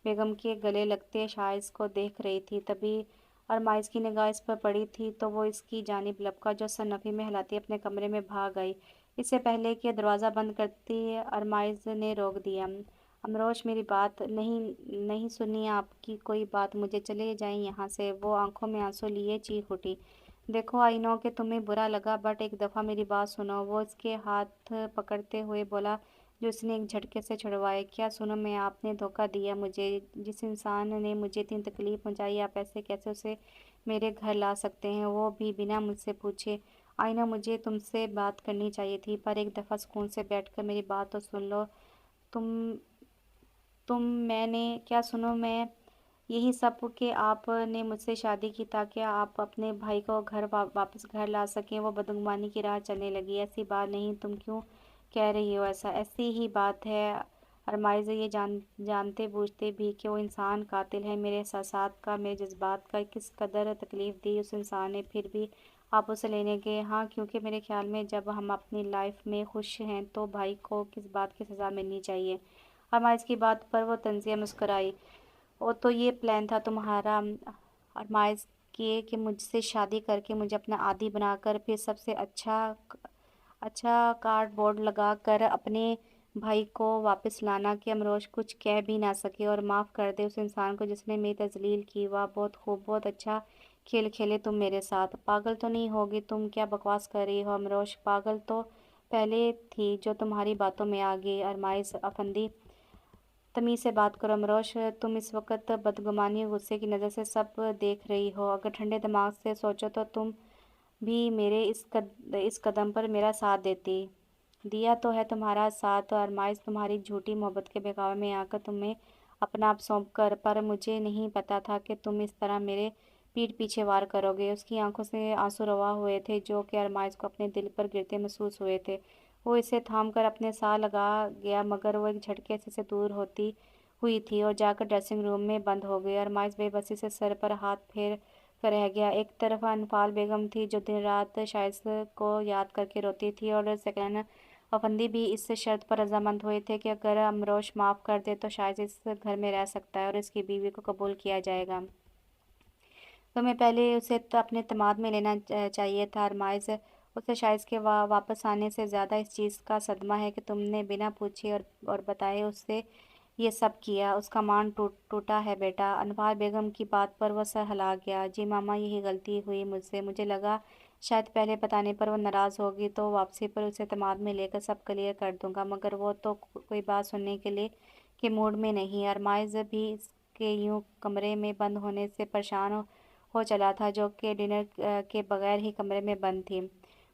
بیگم کے گلے لگتے شائز کو دیکھ رہی تھی۔ تبھی ارمائز کی نگاہ اس پر پڑی تھی تو وہ اس کی جانب لپکا جو سر نفی میں ہلاتی اپنے کمرے میں بھاگ آئی۔ اس سے پہلے کہ دروازہ بند کرتی ارمائز نے روک دیا۔ امروش میری بات نہیں سنی آپ کی کوئی بات، مجھے چلے جائیں یہاں سے۔ وہ آنکھوں میں آنسو لیے چیخ اٹھی۔ دیکھو آئی نو کہ تمہیں برا لگا، بٹ ایک دفعہ میری بات سنو، وہ اس کے ہاتھ پکڑتے ہوئے بولا جو اس نے ایک جھٹکے سے چھڑوائے۔ کیا سنو میں؟ آپ نے دھوکہ دیا مجھے، جس انسان نے مجھے اتنی تکلیف پہنچائی، آپ ایسے کیسے اسے میرے گھر لا سکتے ہیں، وہ بھی بنا مجھ سے پوچھے؟ آئینہ مجھے تم سے بات کرنی چاہیے تھی، پر ایک دفعہ سکون سے بیٹھ کر میری بات تو سن لو۔ میں نے کیا سنو میں؟ یہی سب کہ آپ نے مجھ سے شادی کی تاکہ آپ اپنے بھائی کو واپس گھر لا سکیں۔ وہ بدگمانی کی راہ چلنے لگی۔ ایسی بات نہیں، تم کیوں کہہ رہی ہو ایسا؟ ایسی ہی بات ہے ارمائز، یہ جانتے بوجھتے بھی کہ وہ انسان قاتل ہے، میرے احساسات کا، میرے جذبات کا کس قدر تکلیف دی اس انسان نے، پھر بھی آپ اسے لینے گئے۔ ہاں، کیونکہ میرے خیال میں جب ہم اپنی لائف میں خوش ہیں تو بھائی کو کس بات کی سزا ملنی چاہیے؟ ارمائز کی بات پر وہ طنزیہ مسکرائی۔ وہ تو یہ پلان تھا تمہارا ارمائز کہ مجھ سے شادی کر کے مجھے اپنا عادی بنا کر پھر سب سے اچھا کارڈ بورڈ لگا کر اپنے بھائی کو واپس لانا کہ امروش کچھ کہہ بھی نہ سکے اور معاف کر دے اس انسان کو جس نے میری تذلیل کی۔ واہ، بہت خوب، بہت اچھا کھیل کھیلے تم میرے ساتھ۔ پاگل تو نہیں ہوگی تم؟ کیا بکواس کر رہی ہو امروش؟ پاگل تو پہلے تھی جو تمہاری باتوں میں آ گئی۔ ارمائز افندی، تمیز سے بات کرو۔ امروش، تم اس وقت بدگمانی اور غصے کی نظر سے سب دیکھ رہی ہو، اگر ٹھنڈے دماغ سے سوچو تو تم بھی میرے اس قدم پر میرا ساتھ دیتی۔ دیا تو ہے تمہارا ساتھ ارمائز، تمہاری جھوٹی محبت کے بہکاوے میں آ کر تمہیں اپنا آپ سونپ کر، پر مجھے نہیں پتا تھا کہ تم اس طرح میرے پیٹھ پیچھے وار کرو گے۔ اس کی آنکھوں سے آنسو روا ہوئے تھے جو کہ ارمائز کو اپنے دل پر گرتے محسوس ہوئے تھے۔ وہ اسے تھام کر اپنے ساتھ لگا گیا، مگر وہ ایک جھٹکے سے دور ہوتی ہوئی تھی اور جا کر ڈریسنگ روم میں بند ہو گئی۔ ارمائز بے بسی سے سر پر ہاتھ پھیر کر رہ گیا۔ ایک طرف انفعال بیگم تھی جو دن رات شائز کو یاد کر کے روتی تھی، اور سکینہ افندی بھی اس شرط پر رضامند ہوئے تھے کہ اگر امروش معاف کر دے تو شائز اس گھر میں رہ سکتا ہے اور اس کی بیوی کو قبول کیا جائے گا۔ تمہیں پہلے اسے اپنے اعتماد میں لینا چاہیے تھا ارمائز۔ اسے شائز کے واپس آنے سے زیادہ اس چیز کا صدمہ ہے کہ تم نے بنا پوچھے اور بتائے اس سے یہ سب کیا۔ اس کا مان ٹوٹا ہے بیٹا۔ انوار بیگم کی بات پر وہ سر ہلا گیا۔ جی ماما، یہی غلطی ہوئی مجھ سے، مجھے لگا شاید پہلے بتانے پر وہ ناراض ہوگی تو واپسی پر اسے اعتماد میں لے کر سب کلیئر کر دوں گا، مگر وہ تو کوئی بات سننے کے موڈ میں نہیں۔ ارمائز بھی اس کے یوں کمرے میں بند ہونے سے پریشان ہو چلا تھا، جو کہ ڈنر کے بغیر ہی کمرے میں بند تھی۔